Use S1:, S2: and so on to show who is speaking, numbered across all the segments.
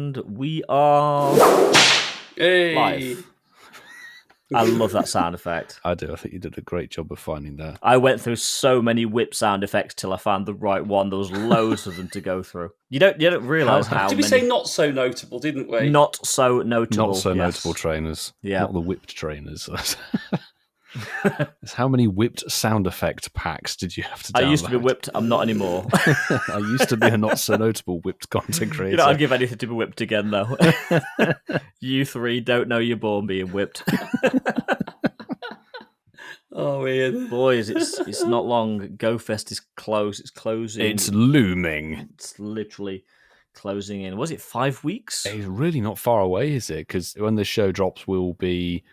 S1: And we are live. I love that sound effect.
S2: I do. I think you did a great job of finding that.
S1: I went through so many whip sound effects till I found the right one. There was loads of them to go through. You don't realise how
S3: Did we say not so notable, didn't we?
S1: Not so notable.
S2: Not so notable trainers.
S1: Yeah.
S2: Not the whipped trainers. How many whipped sound effect packs did you have to download?
S1: I used to be whipped. I'm not anymore.
S2: I used to be a not so notable whipped content creator.
S1: You know, I'd give anything to be whipped again, though. You three don't know you're born being whipped.
S3: Oh, weird.
S1: Boys, it's not long. GoFest is closed. It's closing.
S2: It's looming.
S1: It's literally closing in. Was it 5 weeks?
S2: It's really not far away, is it? Because when this show drops, we'll be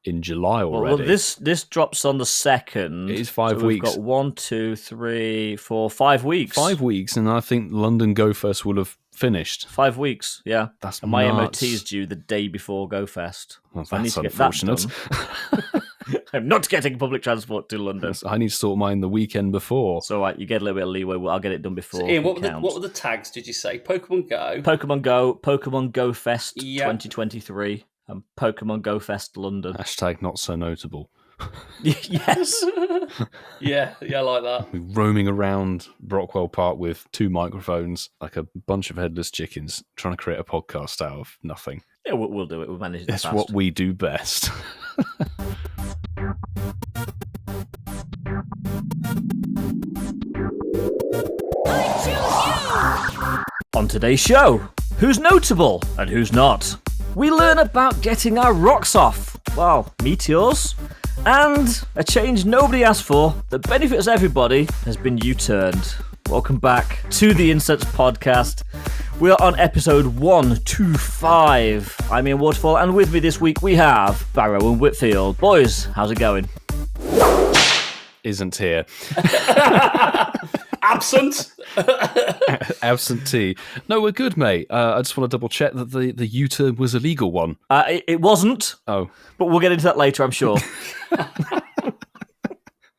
S2: in July already.
S1: Well, this drops on the 2nd.
S2: It is 5
S1: so
S2: weeks.
S1: We've got 1, 2, 3, 4, 5 weeks.
S2: 5 weeks, and I think London GoFest will have finished.
S1: 5 weeks, yeah.
S2: That's
S1: and my
S2: nuts.
S1: MOT is due the day before GoFest.
S2: Well,
S1: so I need
S2: that's
S1: to get that
S2: unfortunate.
S1: done. I'm not getting public transport to London.
S2: I need to sort mine the weekend before.
S1: So you get a little bit of leeway. I'll get it done before.
S3: So, Ian, what were the tags, did you say? Pokemon Go?
S1: Pokemon Go, Pokemon Go Fest 2023, and Pokemon Go Fest London.
S2: Hashtag not so notable.
S1: Yes.
S3: yeah, I like that.
S2: We're roaming around Brockwell Park with 2 microphones, like a bunch of headless chickens, trying to create a podcast out of nothing.
S1: Yeah, we'll do it. We'll manage it.
S2: It's what we do best.
S1: On today's show, who's notable and who's not? We learn about getting our rocks off, well, meteors, and a change nobody asked for that benefits everybody has been U-turned. Welcome back to the Incensed podcast. We are on episode 125. I'm Ian Waterfall, and with me this week we have Barrow and Whitfield. Boys, how's it going?
S2: Isn't here.
S3: Absent.
S2: Absentee. No, we're good, mate. I just want to double check that the U-turn was a legal one.
S1: It wasn't.
S2: Oh.
S1: But we'll get into that later, I'm sure.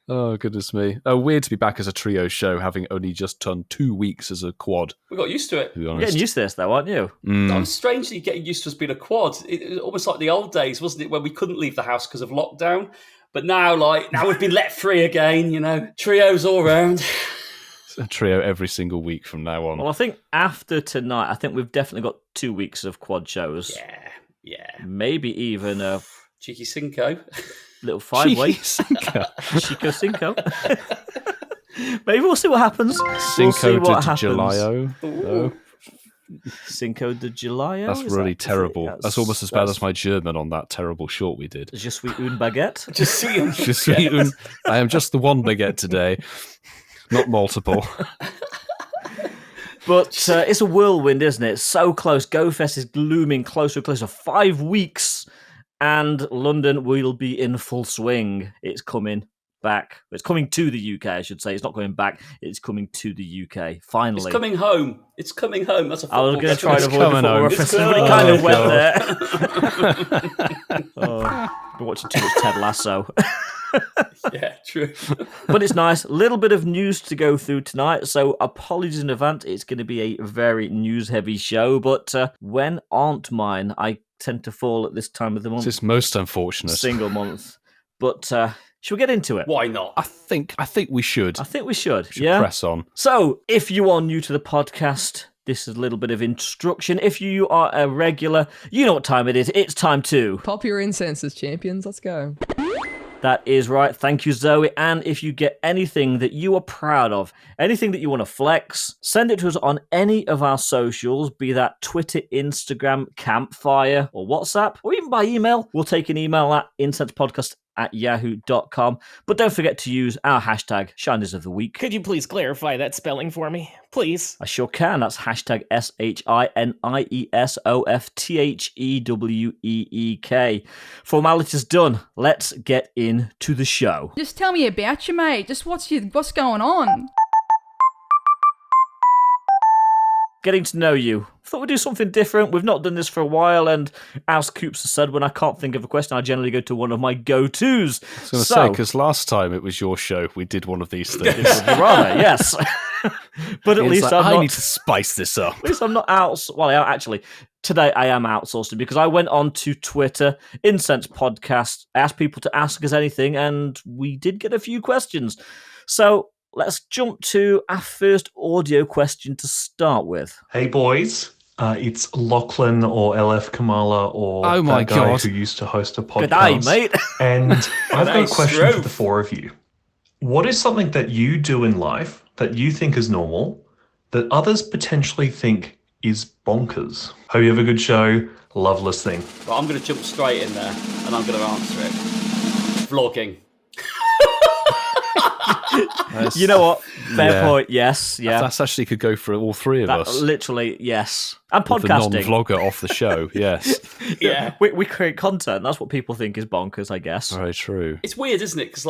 S2: Oh, goodness me. Weird to be back as a trio show, having only just done 2 weeks as a quad.
S3: We got used to it.
S2: To be
S1: You're
S2: honest.
S1: getting used to this, though, aren't you?
S3: I'm strangely getting used to us being a quad. It was almost like the old days, wasn't it, when we couldn't leave the house because of lockdown. But now we've been let free again, trios all round.
S2: A trio every single week from now on.
S1: Well, I think after tonight, I think we've definitely got 2 weeks of quad shows.
S3: Yeah.
S1: Maybe even a
S3: Cheeky Cinco.
S1: little 5-way. Chico Cinco. Maybe we'll see what happens.
S2: Cinco de Julio.
S1: No. Cinco de Julio?
S2: That's really terrible. That's almost as bad as my German on that terrible short we did.
S1: Je suis une baguette.
S2: I am just the one baguette today, not multiple.
S1: But it's a whirlwind, isn't it? So close. GoFest is looming closer and closer. 5 weeks, and London will be in full swing. It's coming back. It's coming to the UK, I should say. It's not coming back. It's coming to the UK. Finally.
S3: It's coming home. It's coming home. That's a football
S1: I was going to try and
S2: It's
S1: avoid the
S2: coming
S1: football
S2: home.
S1: references, but it kind of went there. Been watching too much Ted Lasso.
S3: Yeah, true.
S1: But it's nice. A little bit of news to go through tonight, so apologies in advance. It's going to be a very news-heavy show, but when aren't mine? I tend to fall at this time of the month.
S2: It's most unfortunate.
S1: Single month. But should we get into it?
S3: Why not?
S2: I think we should.
S1: I think we should.
S2: Press on.
S1: So, if you are new to the podcast, this is a little bit of instruction. If you are a regular, you know what time it is. It's time to
S4: pop your incenses, champions. Let's go.
S1: That is right. Thank you, Zoe. And if you get anything that you are proud of, anything that you want to flex, send it to us on any of our socials, be that Twitter, Instagram, Campfire, or WhatsApp, or even by email. We'll take an email at incensepodcast@yahoo.com. But don't forget to use our hashtag Shiners of the Week.
S5: Could you please clarify that spelling for me? Please.
S1: I sure can. That's hashtag SHINIESOFTHEWEEK. Formalities done. Let's get into the show.
S6: Just tell me about you, mate. Just what's going on?
S1: Getting to know you. Thought we'd do something different. We've not done this for a while, and as Coops has said, when I can't think of a question, I generally go to one of my go-tos.
S2: I was going to say, because last time it was your show, we did one of these things.
S1: Rather, yes. But at
S2: It's
S1: least
S2: like,
S1: I'm
S2: I
S1: not.
S2: need to spice this up.
S1: At least I'm not out. Well, actually, today I am outsourcing because I went on to Twitter, Incensed podcast. I asked people to ask us anything, and we did get a few questions. So let's jump to our first audio question to start with.
S7: Hey boys, it's Lachlan or LF Kamala or
S2: Oh my
S7: that guy
S2: God.
S7: who used to host a podcast.
S1: G'day, mate.
S7: And I've got a
S3: Nice
S7: question for
S3: stroke.
S7: the four of you. What is something that you do in life that you think is normal that others potentially think is bonkers? Hope you have a good show. Love listening.
S3: Right, I'm going to jump straight in there and I'm going to answer it. Vlogging.
S1: You know what? Fair
S2: Yeah.
S1: point. Yes. Yeah.
S2: That's actually could go for all three of
S1: That,
S2: us.
S1: literally, yes. And
S2: With the
S1: podcasting.
S2: non-vlogger off the show, yes.
S3: Yeah.
S1: We create content. That's what people think is bonkers, I guess.
S2: Very true.
S3: It's weird, isn't it? Because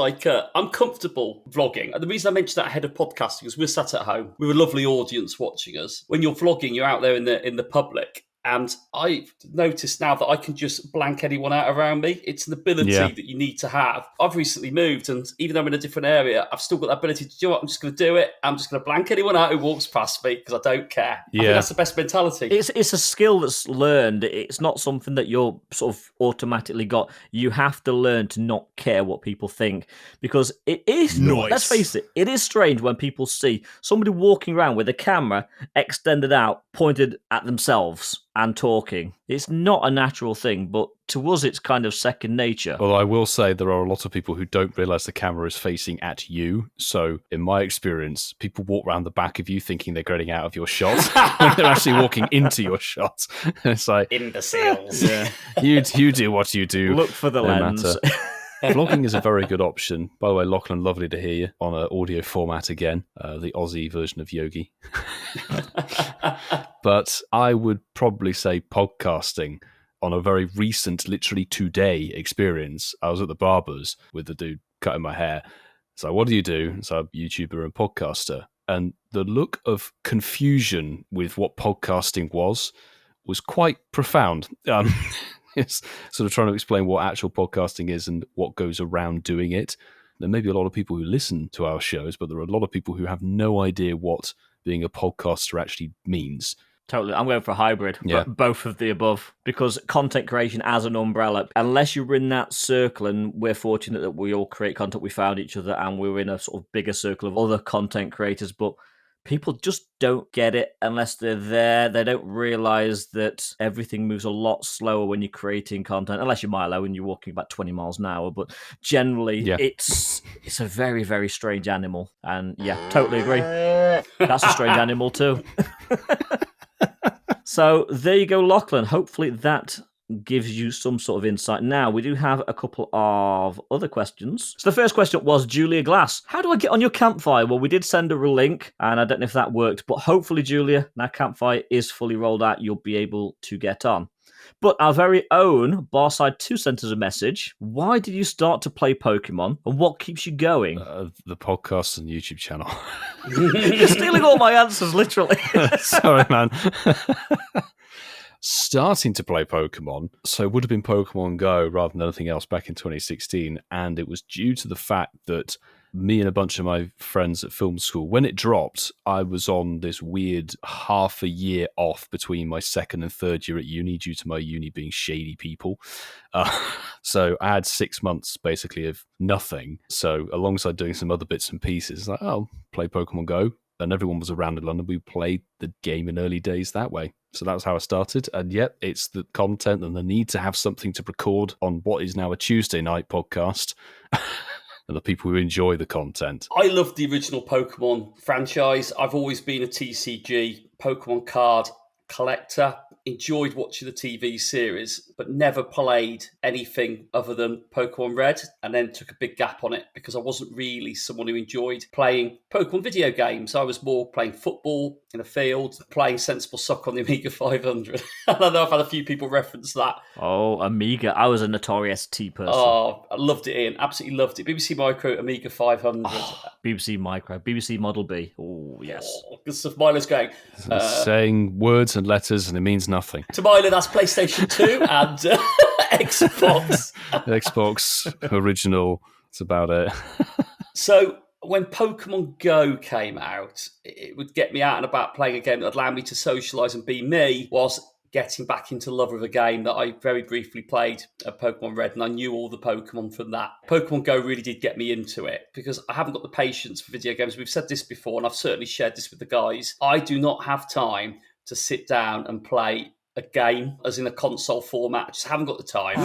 S3: I'm comfortable vlogging. And the reason I mentioned that ahead of podcasting is we're sat at home with a lovely audience watching us. When you're vlogging, you're out there in the public. And I've noticed now that I can just blank anyone out around me. It's an ability
S2: Yeah.
S3: that you need to have. I've recently moved, and even though I'm in a different area, I've still got that ability to do what I'm just going to do it. I'm just going to blank anyone out who walks past me because I don't care. I think
S2: Yeah.
S3: that's the best mentality.
S1: It's a skill that's learned. It's not something that you're sort of automatically got. You have to learn to not care what people think because it is.
S2: Nice.
S1: Let's face it. It is strange when people see somebody walking around with a camera extended out, pointed at themselves and talking. It's not a natural thing, but to us, it's kind of second nature.
S2: Well, I will say there are a lot of people who don't realise the camera is facing at you. So, in my experience, people walk around the back of you thinking they're getting out of your shot when they're actually walking into your shot. It's like,
S3: Imbeciles.
S1: Yeah.
S2: you do what you do.
S1: Look for the
S2: no
S1: lens.
S2: matter. Vlogging is a very good option. By the way, Lachlan, lovely to hear you on an audio format again, the Aussie version of Yogi. But I would probably say podcasting on a very recent, literally today experience. I was at the barber's with the dude cutting my hair. So what do you do? So I'm a YouTuber and podcaster. And the look of confusion with what podcasting was quite profound. It's sort of trying to explain what actual podcasting is and what goes around doing it. There may be a lot of people who listen to our shows, but there are a lot of people who have no idea what being a podcaster actually means.
S1: Totally. I'm going for a hybrid,
S2: Yeah.
S1: but both of the above. Because content creation as an umbrella, unless you're in that circle, and we're fortunate that we all create content, we found each other, and we're in a sort of bigger circle of other content creators, but people just don't get it unless they're there. They don't realize that everything moves a lot slower when you're creating content, unless you're Milo and you're walking about 20 miles an hour. But generally,
S2: Yeah.
S1: it's a very, very strange animal. And yeah, totally agree. That's a strange animal too. So there you go, Lachlan. Hopefully that gives you some sort of insight. Now, we do have a couple of other questions. So the first question was Julia Glass. How do I get on your Campfire? Well, we did send her a link, and I don't know if that worked, but hopefully, Julia, now Campfire is fully rolled out, you'll be able to get on. But our very own Barside2 sent us a message. Why did you start to play Pokemon, and what keeps you going?
S2: The podcast and YouTube channel.
S1: You're stealing all my answers, literally.
S2: Sorry, man. Starting to play Pokemon, so it would have been Pokemon GO rather than anything else back in 2016, and it was due to the fact that me and a bunch of my friends at film school, when it dropped, I was on this weird half a year off between my second and third year at uni due to my uni being shady people. So I had 6 months basically of nothing. So alongside doing some other bits and pieces, like, oh, play Pokemon GO. And everyone was around in London. We played the game in early days that way. So that was how I started. And yet, it's the content and the need to have something to record on what is now a Tuesday night podcast. And the people who enjoy the content.
S3: I love the original Pokemon franchise. I've always been a TCG Pokemon card collector. Enjoyed watching the TV series, but never played anything other than Pokemon Red, and then took a big gap on it because I wasn't really someone who enjoyed playing Pokemon video games. I was more playing football in a field, playing sensible soccer on the Amiga 500. And I know I've had a few people reference that.
S1: Oh, Amiga. I was a notorious T person.
S3: Oh, I loved it, Ian. Absolutely loved it. BBC Micro, Amiga 500.
S1: BBC Micro, BBC Model B. Oh, yes.
S3: Oh, good stuff. Milo's going.
S2: Saying words and letters and it means nothing.
S3: To Milo, that's PlayStation 2 and Xbox.
S2: Xbox original. That's about it.
S3: So when Pokemon Go came out, it would get me out and about playing a game that would allow me to socialise and be me, whilst getting back into love with a game that I very briefly played at Pokemon Red, and I knew all the Pokemon from that. Pokemon Go really did get me into it because I haven't got the patience for video games. We've said this before, and I've certainly shared this with the guys. I do not have time to sit down and play a game, as in a console format. I just haven't got the time.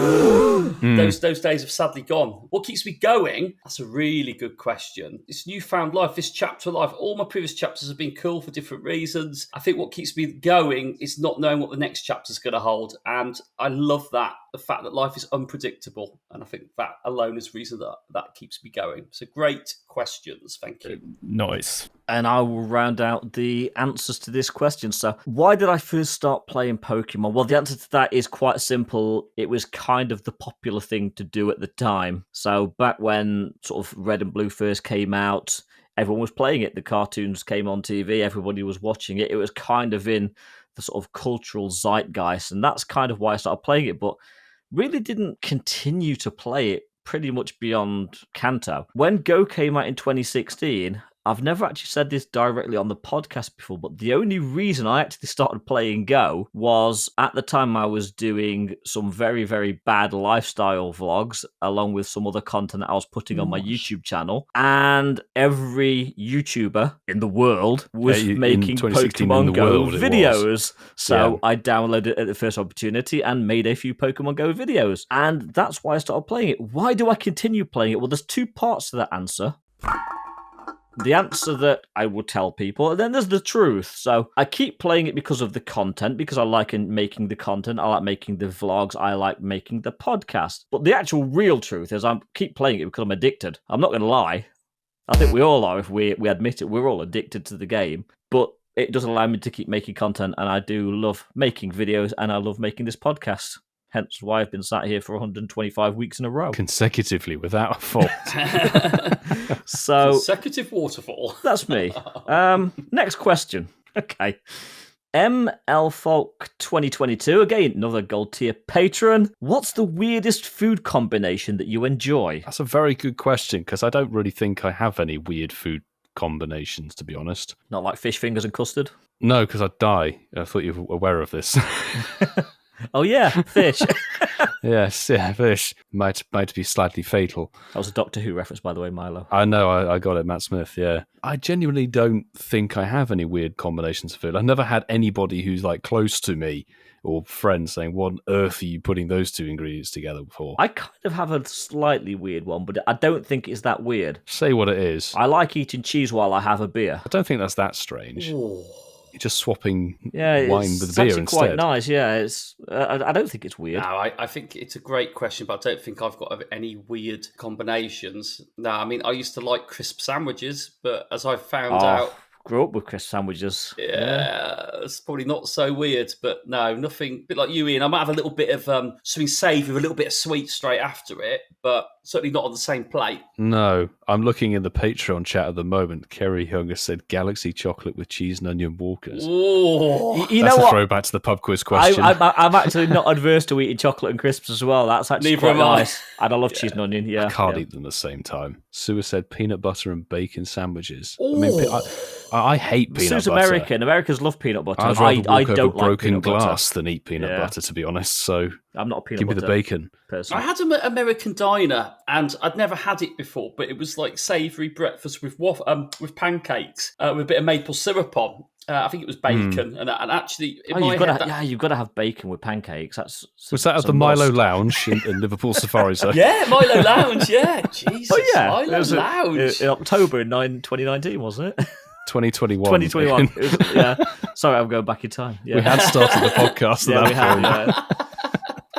S3: Those days have sadly gone. What keeps me going? That's a really good question. This newfound life, this chapter of life, all my previous chapters have been cool for different reasons. I think what keeps me going is not knowing what the next chapter is going to hold. And I love that, the fact that life is unpredictable. And I think that alone is the reason that keeps me going. So great questions. Thank you.
S2: Nice.
S1: And I will round out the answers to this question. So, why did I first start playing Pokemon? Well, the answer to that is quite simple. It was kind of the popular thing to do at the time. So, back when sort of Red and Blue first came out, everyone was playing it. The cartoons came on TV, everybody was watching it. It was kind of in the sort of cultural zeitgeist, and that's kind of why I started playing it, but really didn't continue to play it pretty much beyond Kanto. When Go came out in 2016, I've never actually said this directly on the podcast before, but the only reason I actually started playing Go was at the time I was doing some very, very bad lifestyle vlogs along with some other content I was putting on my YouTube channel. And every YouTuber in the world was making Pokemon Go videos. So I downloaded it at the first opportunity and made a few Pokemon Go videos. And that's why I started playing it. Why do I continue playing it? Well, there's two parts to that answer. The answer that I will tell people, and then there's the truth. So I keep playing it because of the content, because I like making the content, I like making the vlogs, I like making the podcast. But the actual real truth is I keep playing it because I'm addicted. I'm not going to lie. I think we all are if we admit it. We're all addicted to the game. But it does allow me to keep making content, and I do love making videos, and I love making this podcast. Hence why I've been sat here for 125 weeks in a row.
S2: Consecutively, without a fault.
S1: So
S3: consecutive waterfall.
S1: That's me. Next question. Okay. ML Folk 2022, again, another gold tier patron. What's the weirdest food combination that you enjoy?
S2: That's a very good question, because I don't really think I have any weird food combinations, to be honest.
S1: Not like fish fingers and custard?
S2: No, because I'd die. I thought you were aware of this.
S1: Oh yeah, fish.
S2: Yes, yeah, fish. Might be slightly fatal.
S1: That was a Doctor Who reference, by the way, Milo.
S2: I know, I got it, Matt Smith, yeah. I genuinely don't think I have any weird combinations of food. I've never had anybody who's like close to me or friends saying, what on earth are you putting those two ingredients together for?
S1: I kind of have a slightly weird one, but I don't think it's that weird.
S2: Say what it is.
S1: I like eating cheese while I have a beer.
S2: I don't think that's that strange.
S3: Ooh.
S2: Just swapping wine with beer instead.
S1: It's quite nice, yeah. It's I don't think it's weird.
S3: No, I think it's a great question, but I don't think I've got any weird combinations. No, I mean, I used to like crisp sandwiches, but as I've found out...
S1: Grew up with crisp sandwiches.
S3: Yeah, it's probably not so weird, but no, nothing. A bit like you, Ian. I might have a little bit of something savoury with a little bit of sweet straight after it, but certainly not on the same plate.
S2: No, I'm looking in the Patreon chat at the moment. Kerry Young has said Galaxy chocolate with cheese and onion walkers.
S3: Oh,
S1: you
S2: That's
S1: know
S2: a
S1: what?
S2: throwback to the pub quiz question.
S1: I'm actually not adverse to eating chocolate and crisps as well. That's actually
S3: Neither
S1: quite
S3: am I.
S1: nice. And I love cheese and onion. Yeah,
S2: I can't
S1: yeah.
S2: eat them at the same time. Sue said peanut butter and bacon sandwiches.
S3: Ooh.
S2: I mean, I hate peanut
S1: Sue's
S2: butter.
S1: American. Americans love peanut butter.
S2: I'd rather walk
S1: I
S2: over
S1: don't like
S2: broken
S1: peanut
S2: glass
S1: butter.
S2: than eat peanut
S1: Yeah.
S2: butter, to be honest. So
S1: I'm not a peanut
S2: give me
S1: butter
S2: the bacon.
S1: person.
S3: I had an American diner, and I'd never had it before, but it was like savoury breakfast with pancakes with a bit of maple syrup on. I think it was bacon, and actually, in my head,
S1: you've got to have bacon with pancakes.
S2: Was that at the Milo Lounge in Liverpool Safari Zone?
S3: Yeah, Milo Lounge. Yeah, Jesus.
S1: Oh yeah,
S3: Milo
S1: it was
S3: Lounge.
S1: in October in 2019, wasn't it?
S2: 2021.
S1: 2021. It was, yeah. Sorry, I'm going back in time. Yeah.
S2: We had started the podcast at that point.
S1: Yeah.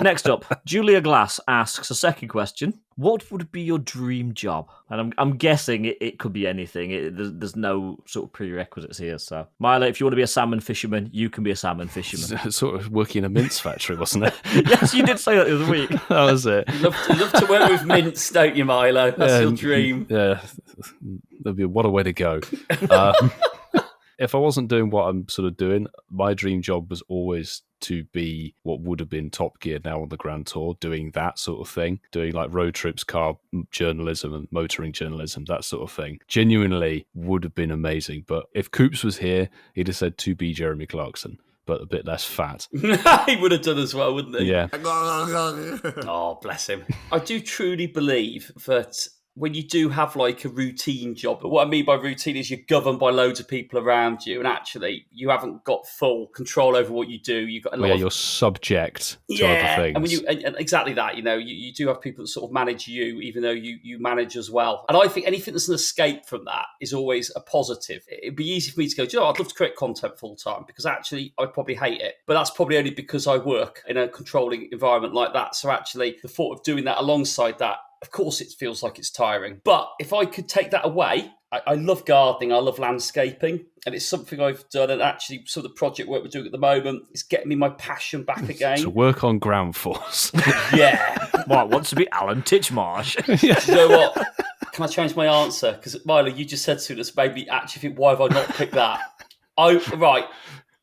S1: Next up, Julia Glass asks a second question. What would be your dream job? And I'm guessing it could be anything. There's no sort of prerequisites here. So, Milo, if you want to be a salmon fisherman, you can be a salmon fisherman.
S2: Sort of working in a mince factory, wasn't it?
S1: Yes, you did say that the other week.
S2: That was it.
S3: Love to work with mints, don't you, Milo? That's your dream.
S2: Yeah, what a way to go. If I wasn't doing what I'm sort of doing, my dream job was always to be what would have been Top Gear now on the Grand Tour, doing that sort of thing, doing like road trips, car journalism and motoring journalism, that sort of thing. Genuinely would have been amazing. But if Coops was here, he'd have said to be Jeremy Clarkson, but a bit less fat.
S3: He would have done as well, wouldn't he?
S2: Yeah.
S3: Oh, bless him. I do truly believe that when you do have like a routine job, what I mean by routine is you're governed by loads of people around you, and actually you haven't got full control over what you do. You've got a lot
S2: you're subject to other things.
S3: And when and exactly that, you do have people that sort of manage you, even though you manage as well. And I think anything that's an escape from that is always a positive. It'd be easy for me to go, I'd love to create content full time, because actually I'd probably hate it. But that's probably only because I work in a controlling environment like that. So actually the thought of doing that alongside that, of course, it feels like it's tiring. But if I could take that away, I love gardening, I love landscaping, and it's something I've done. And actually, some of the project work we're doing at the moment is getting me my passion back again.
S2: To work on ground force.
S3: Yeah.
S1: Might want to be Alan Titchmarsh.
S3: You know what? Can I change my answer? Because, Milo, you just said to us, made me actually think, why have I not picked that? Right.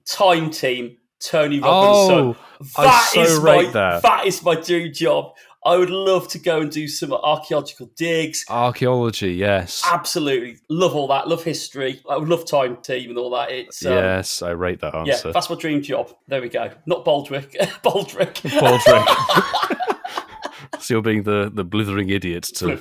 S3: Time Team, Tony Robinson. That is my dream job. I would love to go and do some archaeological digs.
S2: Archaeology, yes.
S3: Absolutely. Love all that. Love history. I would love Time Team and all that. It's
S2: yes, I rate that answer.
S3: Yeah, that's my dream job. There we go. Not Baldrick. Baldrick.
S2: So you're being the blithering idiot to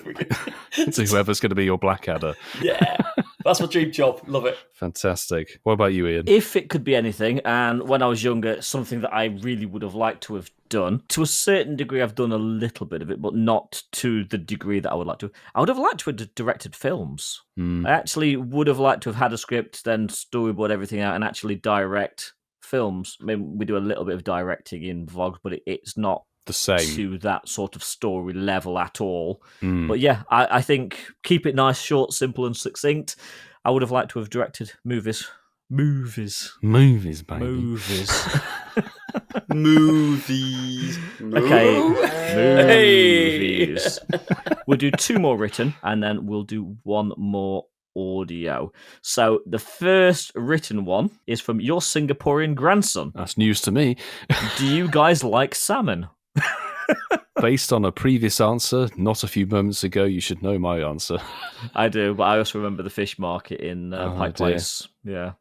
S2: whoever's going to be your Blackadder.
S3: Yeah. That's my dream job. Love it.
S2: Fantastic. What about you, Ian?
S1: If it could be anything, and when I was younger, something that I really would have liked to have done, to a certain degree, I've done a little bit of it, but not to the degree that I would like to. I would have liked to have directed films. I actually would have liked to have had a script, then storyboard everything out, and actually direct films. I mean, we do a little bit of directing in VOG, but it's not
S2: the same
S1: to that sort of story level at all. But yeah, I think keep it nice, short, simple and succinct. I would have liked to have directed movies, baby.
S2: Movies.
S1: Okay, movies. We'll do 2 more written, and then we'll do 1 more audio. So the first written one is from your Singaporean grandson.
S2: That's news to me.
S1: Do you guys like salmon?
S2: Based on a previous answer, not a few moments ago, you should know my answer.
S1: I do, but I also remember the fish market in Pike Place. Yeah.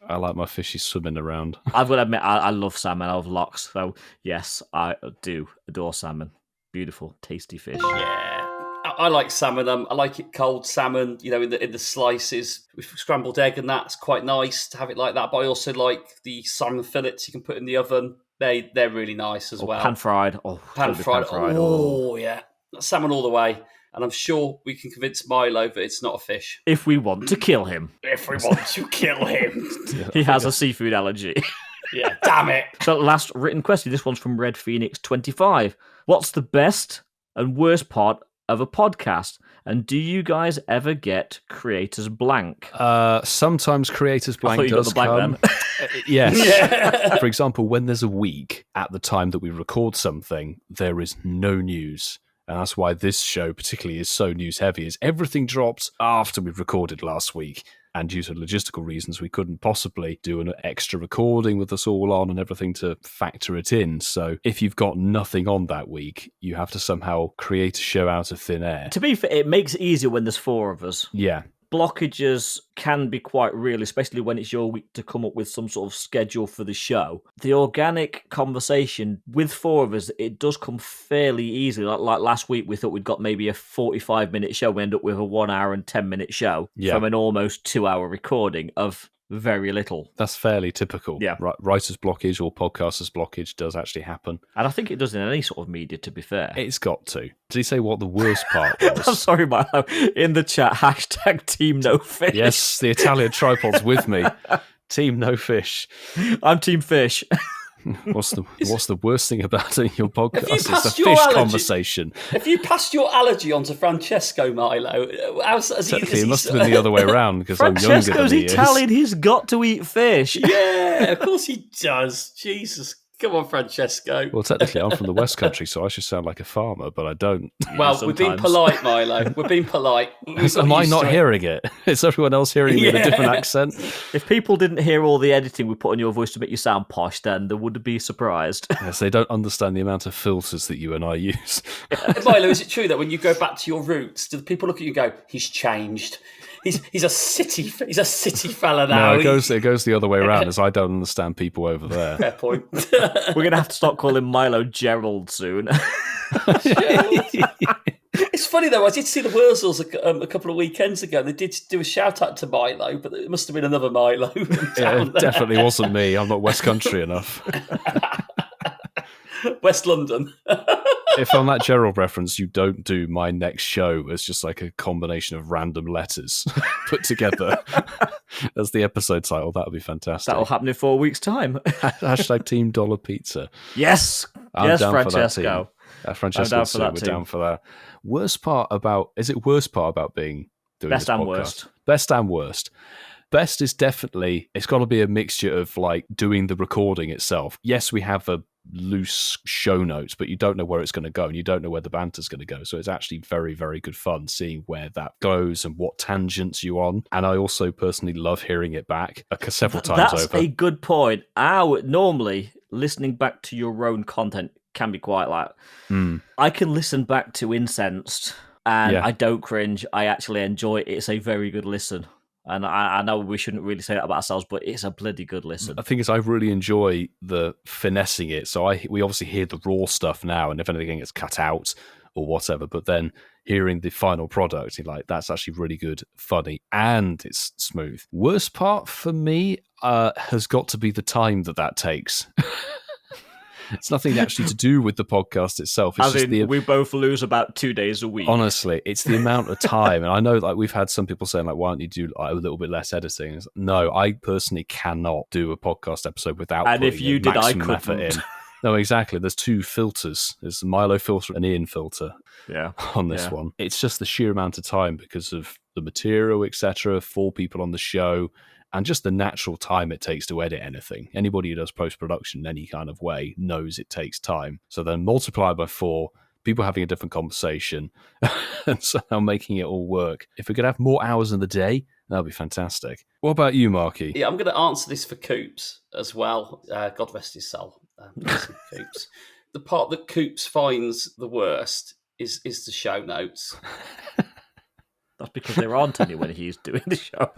S2: I like my fishies swimming around.
S1: I've got to admit, I love salmon. I love lox. So, yes, I do adore salmon. Beautiful, tasty fish.
S3: Yeah. I like salmon. I like it cold salmon, in the slices with scrambled egg, and that's quite nice to have it like that. But I also like the salmon fillets you can put in the oven. They're really nice as well.
S1: Pan fried.
S3: Pan fried. Oh, yeah. Salmon all the way. And I'm sure we can convince Milo that it's not a fish.
S1: If we want to kill him.
S3: If we want to kill him.
S1: He has a seafood allergy.
S3: Yeah, damn it.
S1: So last written question. This one's from Red Phoenix 25. What's the best and worst part of a podcast? And do you guys ever get creators blank?
S2: Sometimes creators blank does come. Yes. Yeah. For example, when there's a week at the time that we record something, there is no news. And that's why this show particularly is so news heavy, is everything dropped after we recorded last week. And due to logistical reasons, we couldn't possibly do an extra recording with us all on and everything to factor it in. So if you've got nothing on that week, you have to somehow create a show out of thin air.
S1: To be fair, it makes it easier when there's 4 of us.
S2: Yeah.
S1: Blockages can be quite real, especially when it's your week to come up with some sort of schedule for the show. The organic conversation with 4 of us, it does come fairly easily. Like last week, we thought we'd got maybe a 45-minute show. We end up with a 1 hour and 10-minute show from an almost 2-hour recording of very little.
S2: That's fairly typical.
S1: Yeah.
S2: Writer's blockage or podcaster's blockage does actually happen.
S1: And I think it does in any sort of media, to be fair.
S2: It's got to. Did he say what the worst part was?
S1: I'm sorry, Milo. In the chat, hashtag Team No Fish.
S2: Yes, the Italian tripod's with me. Team No Fish.
S1: I'm Team Fish.
S2: What's the worst thing about your podcast? It's the
S3: your
S2: fish
S3: allergy?
S2: Conversation.
S3: If you passed your allergy on to Francesco, Milo,
S2: it must have been the other way around because I'm younger than he is.
S1: Francesco's Italian. He's got to eat fish.
S3: Yeah, of course he does. Jesus Come on, Francesco.
S2: Well, technically, I'm from the West Country, so I should sound like a farmer, but I don't.
S3: Well, we're being polite, Milo. We're being polite.
S2: Am I not hearing it? Is everyone else hearing me in a different accent?
S1: If people didn't hear all the editing we put on your voice to make you sound posh, then they would be surprised.
S2: Yes, they don't understand the amount of filters that you and I use.
S3: Milo, is it true that when you go back to your roots, do the people look at you and go, he's changed? He's a city fella now.
S2: No, it goes the other way around, as I don't understand people over there.
S3: Fair point.
S1: We're going to have to start calling Milo Gerald soon.
S3: It's funny though, I did see the Wurzels a couple of weekends ago. They did do a shout out to Milo, but it must have been another Milo.
S2: Yeah, it definitely wasn't me. I'm not West Country enough.
S3: West London.
S2: If on that Gerald reference you don't do my next show as just like a combination of random letters put together as the episode title, that would be fantastic.
S1: That'll happen in 4 weeks' time.
S2: Hashtag Team Dollar Pizza.
S1: Yes.
S2: I'm down
S1: Francesco.
S2: For that team. Francesco,
S1: I'm down for that
S2: we're
S1: team.
S2: down for that. Worst part about doing
S1: Best
S2: this
S1: and
S2: podcast?
S1: worst.
S2: Best and worst. Best is definitely, it's got to be a mixture of like doing the recording itself. Yes, we have a loose show notes, but you don't know where it's going to go and you don't know where the banter's going to go. So it's actually very, very good fun seeing where that goes and what tangents you're on. And I also personally love hearing it back several times
S1: That's
S2: over.
S1: a good point. Normally, listening back to your own content can be quite like... I can listen back to Incensed and I don't cringe. I actually enjoy it. It's a very good listen. And I know we shouldn't really say that about ourselves, but it's a bloody good listen.
S2: I think I really enjoy the finessing it. So we obviously hear the raw stuff now, and if anything gets cut out or whatever, but then hearing the final product, you're like, that's actually really good, funny, and it's smooth. Worst part for me has got to be the time that takes. It's nothing actually to do with the podcast itself. It's just
S1: we both lose about 2 days a week.
S2: Honestly, it's the amount of time. And I know like we've had some people saying like, why don't you do like, a little bit less editing? It's like, no, I personally cannot do a podcast episode without
S1: and
S2: putting
S1: if you did, I
S2: maximum effort
S1: couldn't.
S2: in. No, exactly. There's two filters. There's the Milo filter and Ian filter on this one. It's just the sheer amount of time because of the material, etc. 4 people on the show. And just the natural time it takes to edit anything. Anybody who does post-production in any kind of way knows it takes time. So then multiply by 4, people having a different conversation, and somehow making it all work. If we could have more hours in the day, that'd be fantastic. What about you, Marky?
S3: Yeah, I'm going to answer this for Coops as well. God rest his soul. Coops. The part that Coops finds the worst is the show notes.
S1: That's because there aren't any when he's doing the show.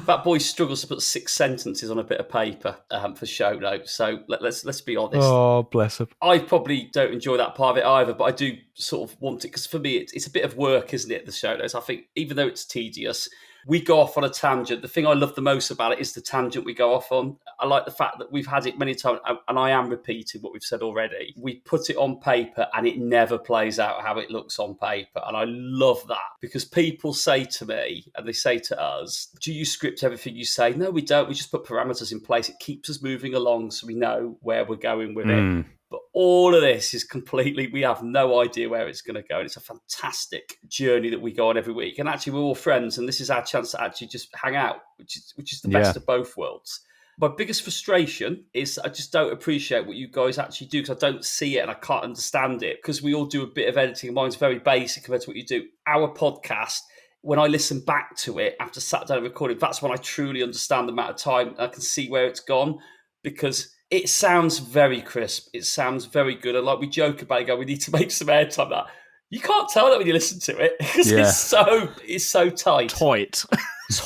S3: That boy struggles to put 6 sentences on a bit of paper for show notes. So let's be honest.
S2: Oh, bless him.
S3: I probably don't enjoy that part of it either, but I do sort of want it because for me it's a bit of work, isn't it? The show notes. I think even though it's tedious, we go off on a tangent. The thing I love the most about it is the tangent we go off on. I like the fact that we've had it many times, and I am repeating what we've said already. We put it on paper, and it never plays out how it looks on paper. And I love that because people say to me, and they say to us, do you script everything you say? No, we don't. We just put parameters in place. It keeps us moving along so we know where we're going with it. But all of this is completely, we have no idea where it's going to go. And it's a fantastic journey that we go on every week. And actually, we're all friends. And this is our chance to actually just hang out, which is the best of both worlds. My biggest frustration is I just don't appreciate what you guys actually do because I don't see it and I can't understand it because we all do a bit of editing. And mine's very basic compared to what you do. Our podcast, when I listen back to it after sat down and recording, that's when I truly understand the amount of time and I can see where it's gone because it sounds very crisp. It sounds very good. And like we joke about it, we need to make some airtime. That you can't tell that when you listen to it because it's so tight.
S1: Tight.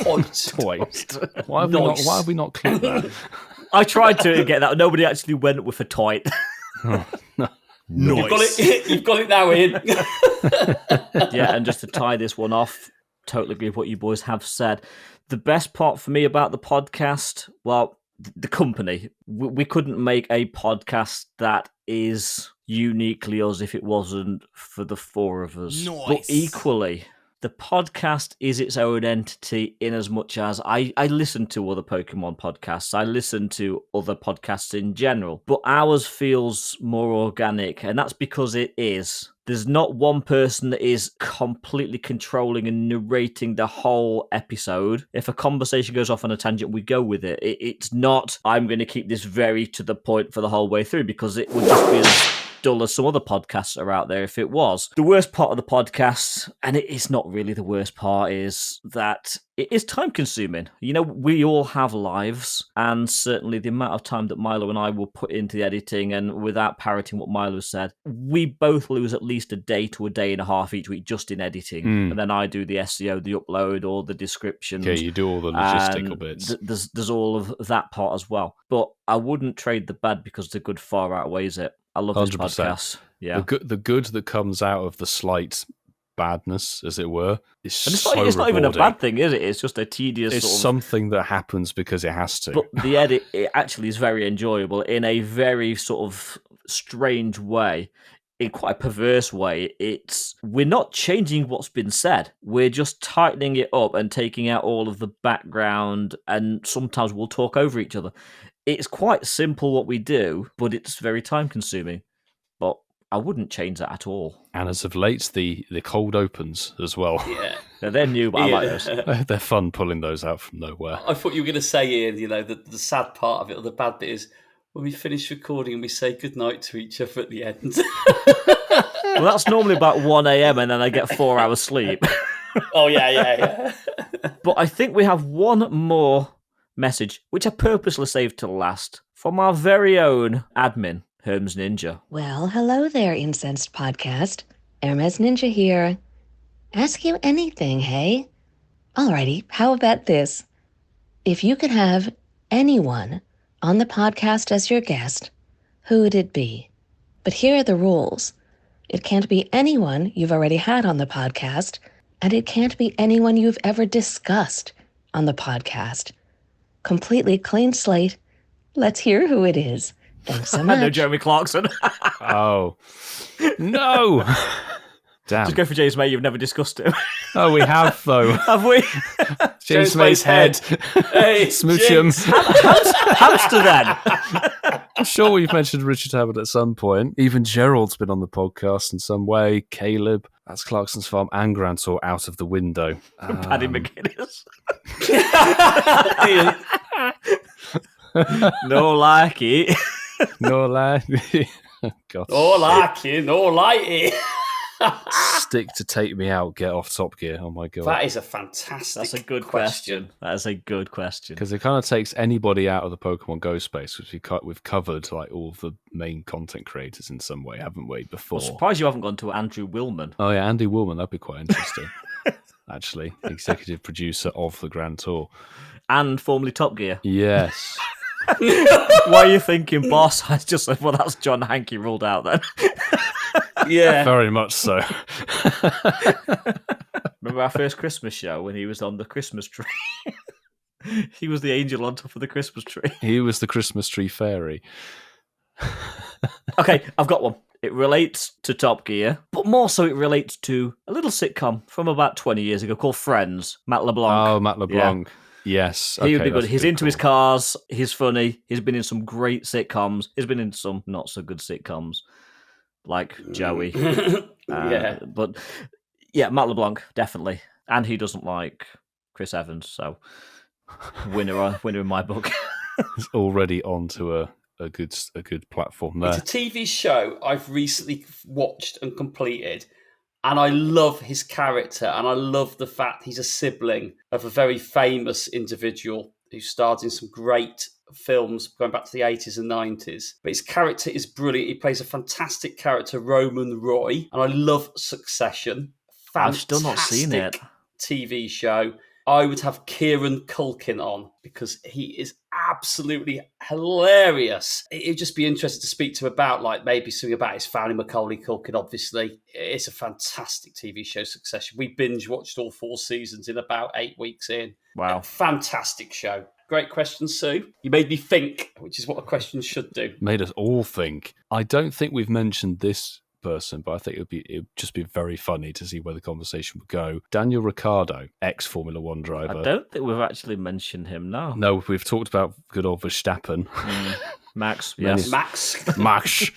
S2: Why have we not clicked that?
S1: I tried to get that. Nobody actually went with a tight.
S2: No.
S1: Nice.
S3: You've got it now, Ian.
S1: Yeah, and just to tie this one off, totally agree with what you boys have said. The best part for me about the podcast, well, the company. We couldn't make a podcast that is uniquely us if it wasn't for the 4 of us.
S5: Nice.
S1: But equally, the podcast is its own entity in as much as I listen to other Pokemon podcasts. I listen to other podcasts in general, but ours feels more organic, and that's because it is. There's not one person that is completely controlling and narrating the whole episode. If a conversation goes off on a tangent, we go with it. It's not, I'm going to keep this very to the point for the whole way through, because it would just be as dull as some other podcasts are out there if it was. The worst part of the podcast, and it's not really the worst part, is that it is time consuming. You know, we all have lives, and certainly the amount of time that Milo and I will put into the editing, and without parroting what Milo said, we both lose at least a day to a day and a half each week just in editing. And then I do the SEO, the upload, or the descriptions.
S2: Okay, you do all the logistical bits.
S1: There's all of that part as well. But I wouldn't trade the bad because the good far outweighs it. I love this
S2: 100%.
S1: podcast. Yeah.
S2: The good that comes out of the slight badness, as it were, is
S1: And
S2: it's
S1: not even a bad thing, is it? It's just a tedious
S2: It's
S1: sort of...
S2: something that happens because it has to.
S1: But the edit, it actually is very enjoyable in a very sort of strange way, in quite a perverse way. We're not changing what's been said. We're just tightening it up and taking out all of the background, and sometimes we'll talk over each other. It's quite simple what we do, but it's very time consuming. But I wouldn't change that at all.
S2: And as of late, the cold opens as well.
S3: Yeah.
S1: Now, they're new, but I like those.
S2: They're fun pulling those out from nowhere.
S3: I thought you were going to say, Ian, you know, the sad part of it, or the bad bit is when we finish recording and we say goodnight to each other at the end.
S1: Well, that's normally about 1 a.m. and then I get 4 hours sleep.
S3: Oh, yeah.
S1: But I think we have one more message, which I purposely saved to last, from our very own admin, Hermes Ninja.
S8: Well, hello there, Incensed Podcast. Hermes Ninja here. Ask you anything, hey? Alrighty, how about this? If you could have anyone on the podcast as your guest, who would it be? But here are the rules. It can't be anyone you've already had on the podcast, and it can't be anyone you've ever discussed on the podcast. Completely clean slate. Let's hear who it is. Thanks so much.
S1: No, Jeremy Clarkson.
S2: Oh. No! Damn.
S1: Just go for James May, you've never discussed him.
S2: Oh, we have, though.
S1: Have we?
S2: James May's head.
S3: Hey,
S2: Smooch him.
S1: Hamster then.
S2: I'm sure we've mentioned Richard Hammond at some point. Even Gerald's been on the podcast in some way. Caleb, that's Clarkson's Farm, and Grand Tour out of the window.
S1: Paddy McGuinness. No like it.
S2: No lie. God.
S3: No like it, no like it.
S2: Stick to take me out, get off Top Gear. Oh my God.
S3: That is a fantastic
S1: That's a good question. That is a good question.
S2: Because it kind of takes anybody out of the Pokemon Go space, which we've covered like all of the main content creators in some way, haven't we, before?
S1: I'm surprised you haven't gone to Andrew Willman.
S2: Oh yeah, Andy Woolman, that'd be quite interesting. Actually, executive producer of the Grand Tour.
S1: And formerly Top Gear.
S2: Yes.
S1: Why are you thinking boss? I just said, well, that's John Hankey ruled out then.
S3: Yeah.
S2: Very much so.
S1: Remember our first Christmas show when he was on the Christmas tree? He was the angel on top of the Christmas tree.
S2: He was the Christmas tree fairy.
S1: Okay, I've got one. It relates to Top Gear, but more so it relates to a little sitcom from about 20 years ago called Friends. Matt LeBlanc.
S2: Oh, Matt LeBlanc. Yeah. Yes.
S1: He would be good.
S2: that's
S1: He's
S2: a
S1: into his
S2: call.
S1: cars. He's funny. He's been in some great sitcoms. He's been in some not so good sitcoms, like Joey.
S3: Yeah.
S1: But yeah, Matt LeBlanc, definitely. And he doesn't like Chris Evans, so winner in my book.
S2: He's already onto a good platform there.
S3: It's a TV show I've recently watched and completed, and I love his character, and I love the fact he's a sibling of a very famous individual who starred in some great films going back to the 80s and 90s. But his character is brilliant. He plays a fantastic character, Roman Roy, and I love Succession.
S1: I've still not seen it.
S3: TV show. I would have Kieran Culkin on because he is absolutely hilarious. It'd just be interesting to speak to him about, like, maybe something about his family. Macaulay Culkin, obviously. It's a fantastic TV show, Succession. We binge watched all 4 seasons in about 8 weeks in.
S1: Wow.
S3: Fantastic show. Great question, Sue. You made me think, which is what a question should do.
S2: Made us all think. I don't think we've mentioned this person, but I think it would just be very funny to see where the conversation would go. Daniel Ricciardo, ex-Formula One driver.
S1: I don't think we've actually mentioned him, no.
S2: No, we've talked about good old Verstappen.
S1: Max,
S2: Many-
S1: yes.
S3: Max.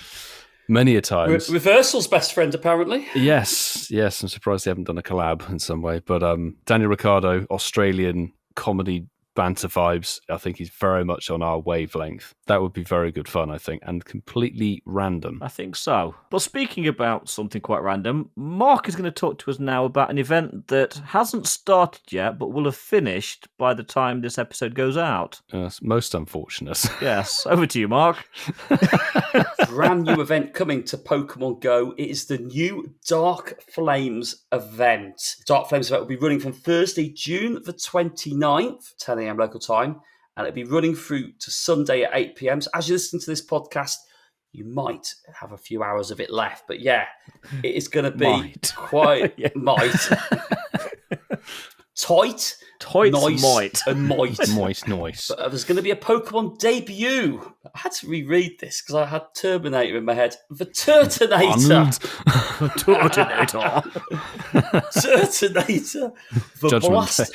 S2: Many a times.
S3: Reversal's best friend, apparently.
S2: Yes. I'm surprised they haven't done a collab in some way. But Daniel Ricciardo, Australian comedy banter vibes. I think he's very much on our wavelength. That would be very good fun, I think, and completely random.
S1: I think so. But speaking about something quite random, Mark is going to talk to us now about an event that hasn't started yet, but will have finished by the time this episode goes out.
S2: It's most unfortunate.
S1: Yes, over to you, Mark.
S3: Brand new event coming to Pokemon Go. It is the new Dark Flames event. Dark Flames event will be running from Thursday, June the 29th, 10 a.m. local time, and it'll be running through to Sunday at 8 p.m. So as you listen to this podcast, you might have a few hours of it left. But yeah, it is going to be quite tight,
S1: Nice,
S3: moist, and moist.
S2: Moist.
S3: But there's going to be a Pokemon debut. I had to reread this because I had Terminator in my head. The Turtinator. Turtinator. The
S2: Judgment.
S3: Blast.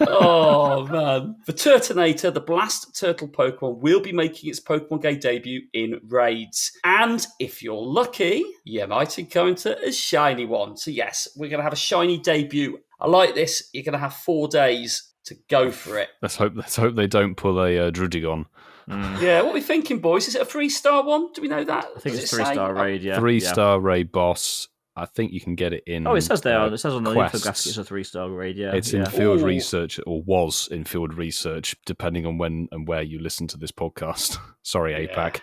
S3: Oh, man. The Turtinator, the Blast Turtle Pokemon, will be making its Pokemon Go debut in raids. And if you're lucky, you might encounter a shiny one. So yes, we're going to have a shiny debut. I like this. You're going to have 4 days to go for it.
S2: Let's hope they don't pull a Drudigon.
S3: Yeah, what are we thinking, boys? Is it a 3-star one? Do we know that?
S1: I think
S3: Does
S1: it's
S3: it say?
S1: 3-star raid, yeah.
S2: 3-star raid boss. I think you can get it in.
S1: Oh, it says there. It says on the
S2: quests.
S1: infographic it's a 3-star raid, yeah.
S2: It's in
S1: yeah.
S2: field
S3: Ooh.
S2: research, or was in field research, depending on when and where you listen to this podcast. Sorry, APAC.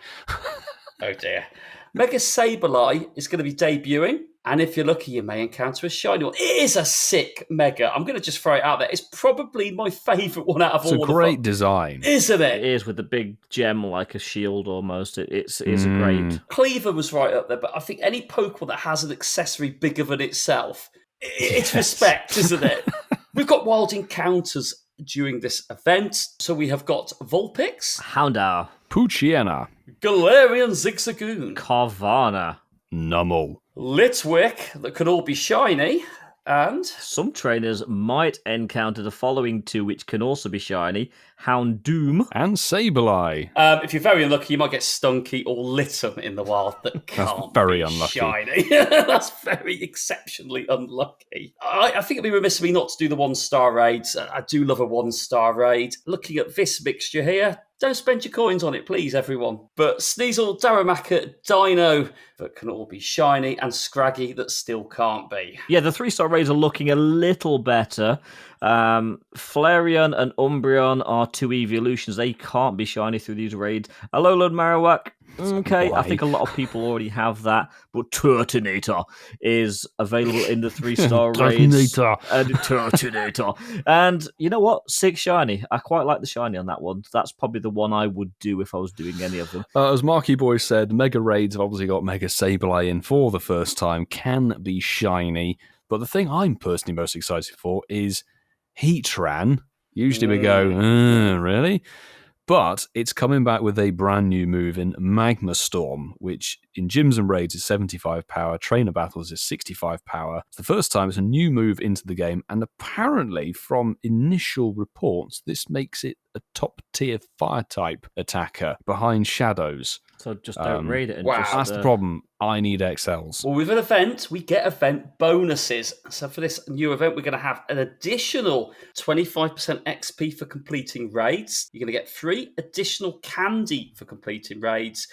S3: Oh dear. Mega Sableye is going to be debuting, and if you're lucky, you may encounter a shiny one. It is a sick Mega. I'm going to just throw it out there. It's probably my favourite one out of
S2: It's
S3: all
S2: a
S3: of them.
S2: great design.
S3: Isn't
S1: It
S3: it?
S1: is with the big gem like a shield almost. It's a great.
S3: Cleaver was right up there, but I think any Pokemon that has an accessory bigger than itself, it's respect, isn't it? We've got wild encounters during this event. So we have got Vulpix,
S1: Houndour,
S2: Poochyena,
S3: Galarian Zigzagoon,
S1: Carvana.
S2: Nummel,
S3: Litwick, that can all be shiny, and
S1: Some trainers might encounter the following two, which can also be shiny: Houndoom.
S2: and Sableye.
S3: if you're very unlucky, you might get Stunky or Littum in the wild that can't
S2: very
S3: be
S2: unlucky.
S3: shiny. That's very exceptionally unlucky. I think it'd be remiss of me not to do the 1-star raids. I do love a 1-star raid. Looking at this mixture here, don't spend your coins on it, please, everyone. But Sneasel, Darumaka, Dino, that can all be shiny, and Scraggy, that still can't be.
S1: Yeah, the 3-star raids are looking a little better. Flareon and Umbreon are 2 evolutions. They can't be shiny through these raids. Alolan Marowak, okay, I think a lot of people already have that. But Turtinator is available in the 3-star raids. Turtinator. And you know what? 6 shiny. I quite like the shiny on that one. That's probably the one I would do if I was doing any of them.
S2: As Marky Boy said, Mega Raids have obviously got Mega Sableye in for the first time. Can be shiny. But the thing I'm personally most excited for is Heatran. Usually we go, really? But it's coming back with a brand new move in Magma Storm, which in gyms and raids is 75 power, trainer battles is 65 power. It's the first time it's a new move into the game, and apparently from initial reports, this makes it a top tier fire type attacker behind Shadows.
S1: So just don't raid it. And
S3: wow.
S1: just,
S2: That's the problem. I need XLs.
S3: Well, with an event, we get event bonuses. So for this new event, we're going to have an additional 25% XP for completing raids. You're going to get 3 additional candy for completing raids.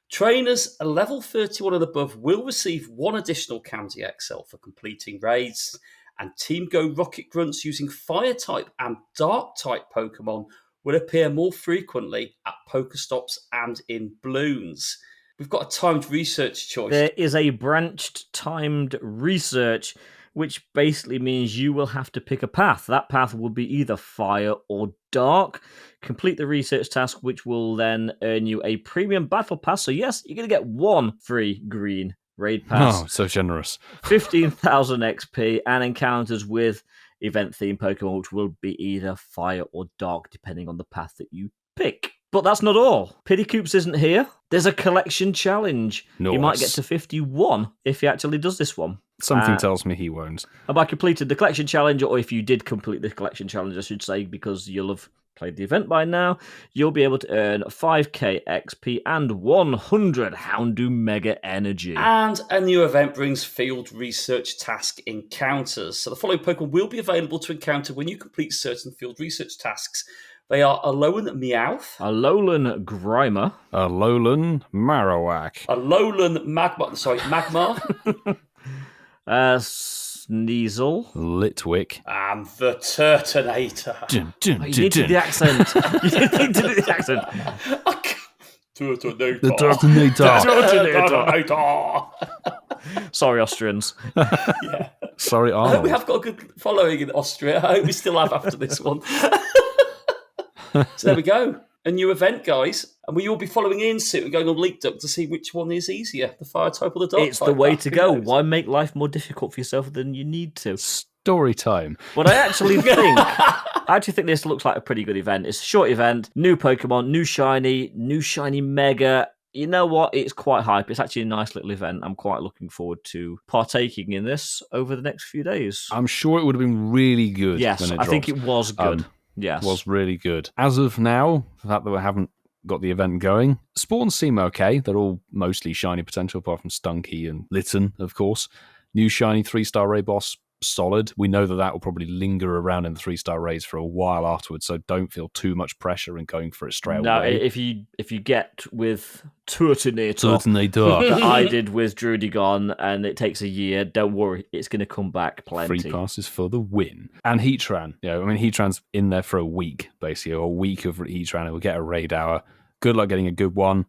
S3: Trainers a level 31 and above will receive 1 additional candy XL for completing raids. And Team Go Rocket Grunts using Fire type and Dark type Pokemon will appear more frequently at Pokestops and in balloons. We've got a timed research choice.
S1: There is a branched timed research, which basically means you will have to pick a path. That path will be either fire or dark. Complete the research task, which will then earn you a premium battle pass. So yes, you're going to get 1 free green raid pass.
S2: Oh, so generous.
S1: 15,000 XP and encounters with event-themed Pokemon, which will be either fire or dark, depending on the path that you pick. But that's not all. Pity Coops isn't here. There's a collection challenge.
S2: Nice.
S1: He might get to 51 if he actually does this one.
S2: Something tells me he won't.
S1: Have I completed the collection challenge, or if you did complete the collection challenge, I should say, because you'll have played the event by now, you'll be able to earn 5k XP and 100 Houndoom Mega Energy.
S3: And a new event brings field research task encounters. So the following Pokemon will be available to encounter when you complete certain field research tasks. They are Alolan Meowth,
S1: Alolan Grimer,
S2: Alolan Marowak,
S3: Alolan Magmar,
S1: Sneasel,
S2: Litwick,
S3: and the Turtinator.
S1: You need to do the accent. You need to do the accent.
S3: Turtinator.
S2: The Turtinator.
S3: Turtinator.
S1: Sorry, Austrians.
S3: Yeah.
S2: Sorry,
S3: I hope
S2: Arnold.
S3: we have got a good following in Austria. I hope we still have after this one. So there we go. A new event, guys. And we will be following in soon and going on Leak Duck to see which one is easier, the fire type or the dark type.
S1: It's the way to
S3: Who
S1: go.
S3: knows?
S1: Why make life more difficult for yourself than you need to?
S2: Story time.
S1: But I actually think this looks like a pretty good event. It's a short event, new Pokemon, new shiny Mega. You know what? It's quite hype. It's actually a nice little event. I'm quite looking forward to partaking in this over the next few days.
S2: I'm sure it would have been really good.
S1: Yes,
S2: when it
S1: I think
S2: dropped.
S1: it was good. Yes.
S2: Was really good. As of now, the fact that we haven't got the event going, spawns seem okay. They're all mostly shiny potential, apart from Stunky and Litten, of course. New shiny 3-star Ray boss, solid. We know that will probably linger around in the 3-star Rays for a while afterwards, so don't feel too much pressure in going for it straight
S1: No,
S2: away.
S1: if you get with Turtinator,
S2: Turtinator.
S1: that I did with Drudigon, and it takes a year, don't worry, it's going to come back plenty.
S2: Free passes for the win. And Heatran. Heatran's in there for a week, basically. A week of Heatran. It will get a raid hour. Good luck getting a good one.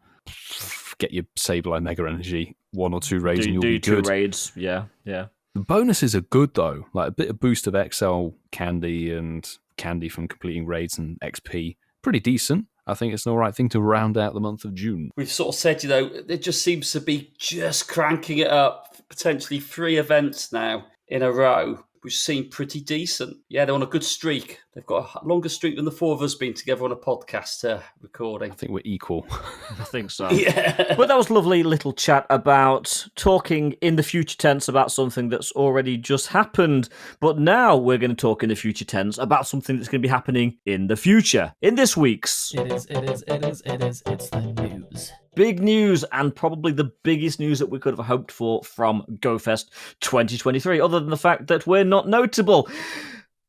S2: Get your Sableye Mega Energy. 1 or 2 raids and you'll be
S1: two
S2: good.
S1: raids, yeah.
S2: The bonuses are good, though. Like a bit of boost of XL candy and candy from completing raids and XP. Pretty decent. I think it's an all right thing to round out the month of June.
S3: We've sort of said, it just seems to be just cranking it up. Potentially 3 events now in a row, which seem pretty decent. Yeah, they're on a good streak. They've got a longer streak than the 4 of us being together on a podcast recording.
S2: I think we're equal.
S1: I think so.
S3: Yeah.
S1: But that was lovely little chat about talking in the future tense about something that's already just happened. But now we're going to talk in the future tense about something that's going to be happening in the future. In this week's
S5: It's the news.
S1: big news, and probably the biggest news that we could have hoped for from GoFest 2023, other than the fact that we're not notable.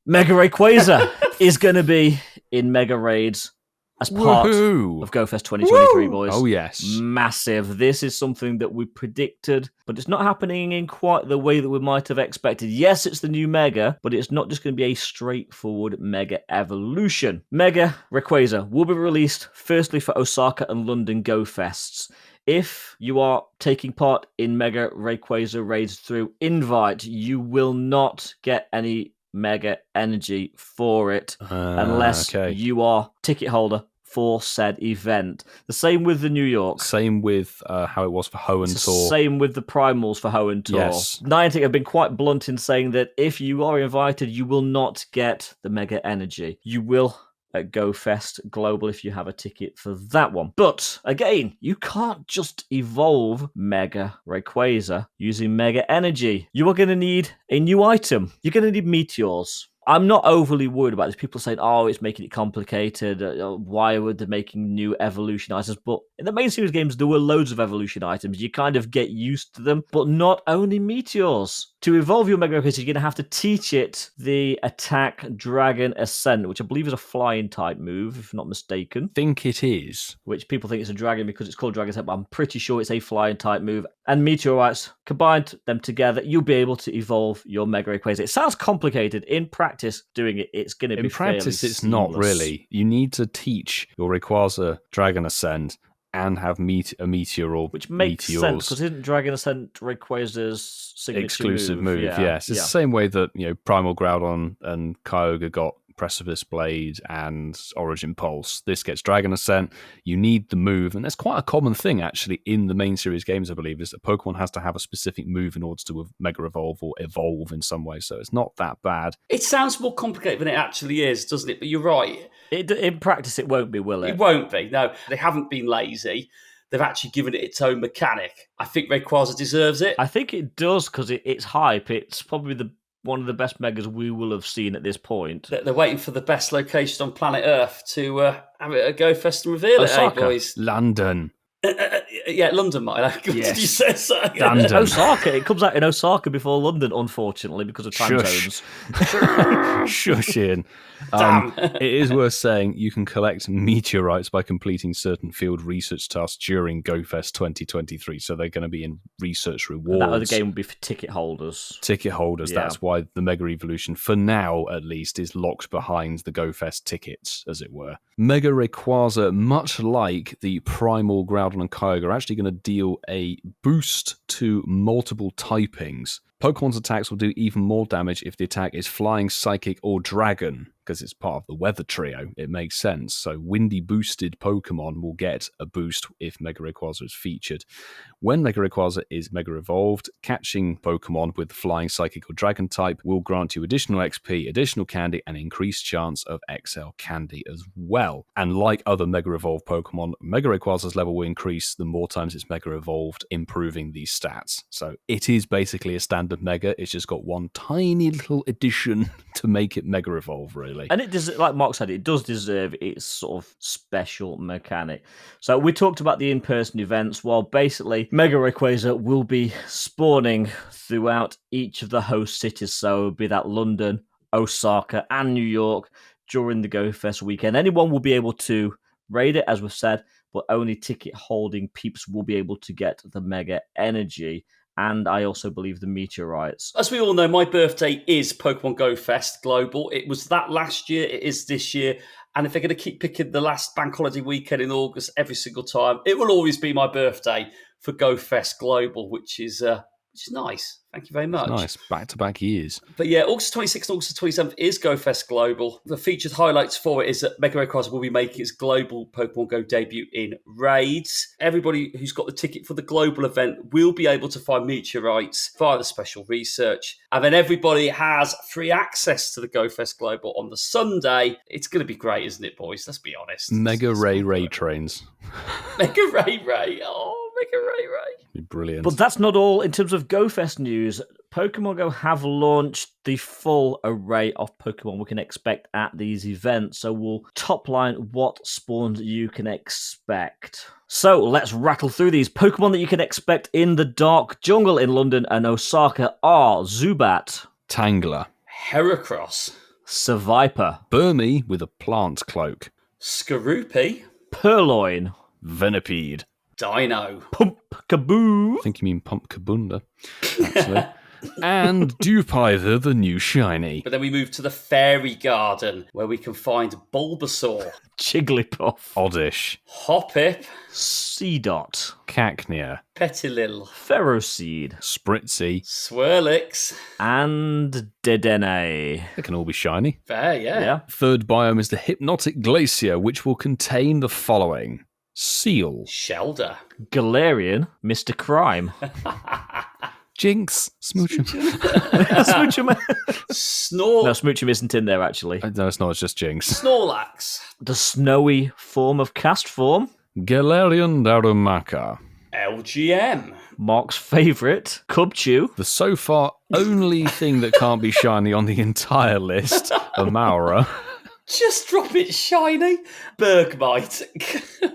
S1: Mega Rayquaza is going to be in Mega Raids as part
S2: Woohoo!
S1: of GoFest 2023, boys.
S2: Oh, yes.
S1: Massive. This is something that we predicted, but it's not happening in quite the way that we might have expected. Yes, it's the new Mega, but it's not just going to be a straightforward Mega evolution. Mega Rayquaza will be released firstly for Osaka and London Go Fests. If you are taking part in Mega Rayquaza raids through invite, you will not get any Mega Energy for it unless you are ticket holder for said event. The same with the New York.
S2: Same with how it was for Hoenn Tour.
S1: Same with the primals for Hoenn Tour.
S2: Yes.
S1: Niantic have been quite blunt in saying that if you are invited, you will not get the Mega Energy. You will at GoFest Global if you have a ticket for that one. But again, you can't just evolve Mega Rayquaza using Mega Energy. You are going to need a new item. You're going to need Meteors. I'm not overly worried about this. People saying, oh, it's making it complicated. Why would they making new evolution items? But in the main series games, there were loads of evolution items. You kind of get used to them, but not only Meteors. To evolve your Mega Rayquaza, you're going to have to teach it the Attack Dragon Ascent, which I believe is a flying type move, if not mistaken.
S2: Think it is.
S1: Which people think it's a dragon because it's called Dragon Ascent, but I'm pretty sure it's a flying type move. And Meteorites, combined them together, you'll be able to evolve your Mega Rayquaza. It sounds complicated. In practice, doing it, it's going to be
S2: In practice,
S1: fairly
S2: it's not
S1: seamless.
S2: really. You need to teach your Rayquaza Dragon Ascend and have a Meteor or
S1: Which makes
S2: Meteors.
S1: sense, because isn't Dragon Ascent Rayquaza's signature
S2: exclusive move.
S1: Yeah.
S2: Yes, it's the same way that Primal Groudon and Kyogre got Precipice Blade and Origin Pulse. This gets Dragon Ascent. You need the move, and that's quite a common thing actually in the main series games, I believe, is that Pokemon has to have a specific move in order to Mega Evolve or evolve in some way, so it's not that bad.
S3: It sounds more complicated than it actually is, doesn't it? But you're right.
S1: In practice, it won't be, will it?
S3: It won't be. No, they haven't been lazy. They've actually given it its own mechanic. I think Rayquaza deserves it.
S1: I think it does because it's hype. It's probably one of the best Megas we will have seen at this point.
S3: They're waiting for the best location on planet Earth to have it a Go Fest and reveal
S1: Osaka.
S3: it, eh, boys?
S2: London.
S3: Yeah, London, Milo. Did you say so?
S2: London.
S1: Osaka. It comes out in Osaka before London, unfortunately, because of time zones.
S2: Shush in.
S3: Damn.
S2: It is worth saying you can collect meteorites by completing certain field research tasks during GoFest 2023, so they're going to be in research rewards.
S1: That other game would be for ticket holders.
S2: Ticket holders,
S1: Yeah.
S2: That's why the Mega Evolution, for now at least, is locked behind the GoFest tickets, as it were. Mega Rayquaza, much like the Primal Groudon and Kyogre, are actually going to deal a boost to multiple typings. Pokemon's attacks will do even more damage if the attack is Flying, Psychic, or Dragon, because it's part of the Weather Trio. It makes sense. So Windy boosted Pokemon will get a boost if Mega Rayquaza is featured. When Mega Rayquaza is Mega Evolved, catching Pokemon with Flying, Psychic, or Dragon type will grant you additional XP, additional candy, and increased chance of XL candy as well. And like other Mega Evolved Pokemon, Mega Rayquaza's level will increase the more times it's Mega Evolved, improving these stats. So it is basically a standard Mega. It's just got one tiny little addition to make it Mega Evolve, really.
S1: And it does, like Mark said, it does deserve its sort of special mechanic. So we talked about the in-person events. Well, basically, Mega Rayquaza will be spawning throughout each of the host cities. So it'll be that London, Osaka, and New York during the GoFest weekend. Anyone will be able to raid it, as we've said, but only ticket-holding peeps will be able to get the Mega Energy. And I also believe the meteorites.
S3: As we all know, my birthday is Pokemon Go Fest Global. It was that last year, it is this year. And if they're going to keep picking the last bank holiday weekend in August every single time, it will always be my birthday for Go Fest Global, which is nice. Thank you very much.
S2: Nice, back-to-back years.
S3: But yeah, August 26th and August 27th is GoFest Global. The featured highlights for it is that Mega Rayquaza will be making its global Pokemon Go debut in raids. Everybody who's got the ticket for the global event will be able to find meteorites via the special research. And then everybody has free access to the GoFest Global on the Sunday. It's going to be great, isn't it, boys? Let's be honest.
S2: Mega Ray trains.
S3: Mega Ray. Oh, Mega Ray.
S2: Be brilliant.
S1: But that's not all. In terms of GoFest news, Pokemon Go have launched the full array of Pokemon we can expect at these events. So we'll top line what spawns you can expect. So let's rattle through these. Pokemon that you can expect in the Dark Jungle in London and Osaka are Zubat,
S2: Tangler,
S3: Heracross,
S1: Seviper,
S2: Burmy with a plant cloak,
S3: Skorupi,
S1: Purloin,
S2: Venipede,
S3: Dino,
S1: Pumpkaboo,
S2: I think you mean Pumpkabunda, actually. And Dewpider, the new shiny.
S3: But then we move to the Fairy Garden, where we can find Bulbasaur,
S1: Jigglypuff,
S2: Oddish,
S3: Hoppip,
S1: Seedot,
S2: Cacnea,
S3: Petilil,
S1: Ferroseed,
S2: Spritzy.
S3: Swirlix.
S1: and Dedenne.
S2: They can all be shiny.
S3: Fair, yeah.
S2: Third biome is the Hypnotic Glacier, which will contain the following: Seal,
S3: Shelder,
S1: Galarian, Mr. Crime,
S2: Jinx, Smoochum.
S1: Smoochum.
S3: Snor-
S1: No, Smoochum isn't in there, actually.
S2: No, it's not, it's just Jinx.
S3: Snorlax,
S1: The snowy form of cast form,
S2: Galarian Darumaka.
S3: LGM,
S1: Mark's favourite, Cubchoo,
S2: The so far only thing that can't be shiny on the entire list, Amaura.
S3: just drop it shiny, Bergmite,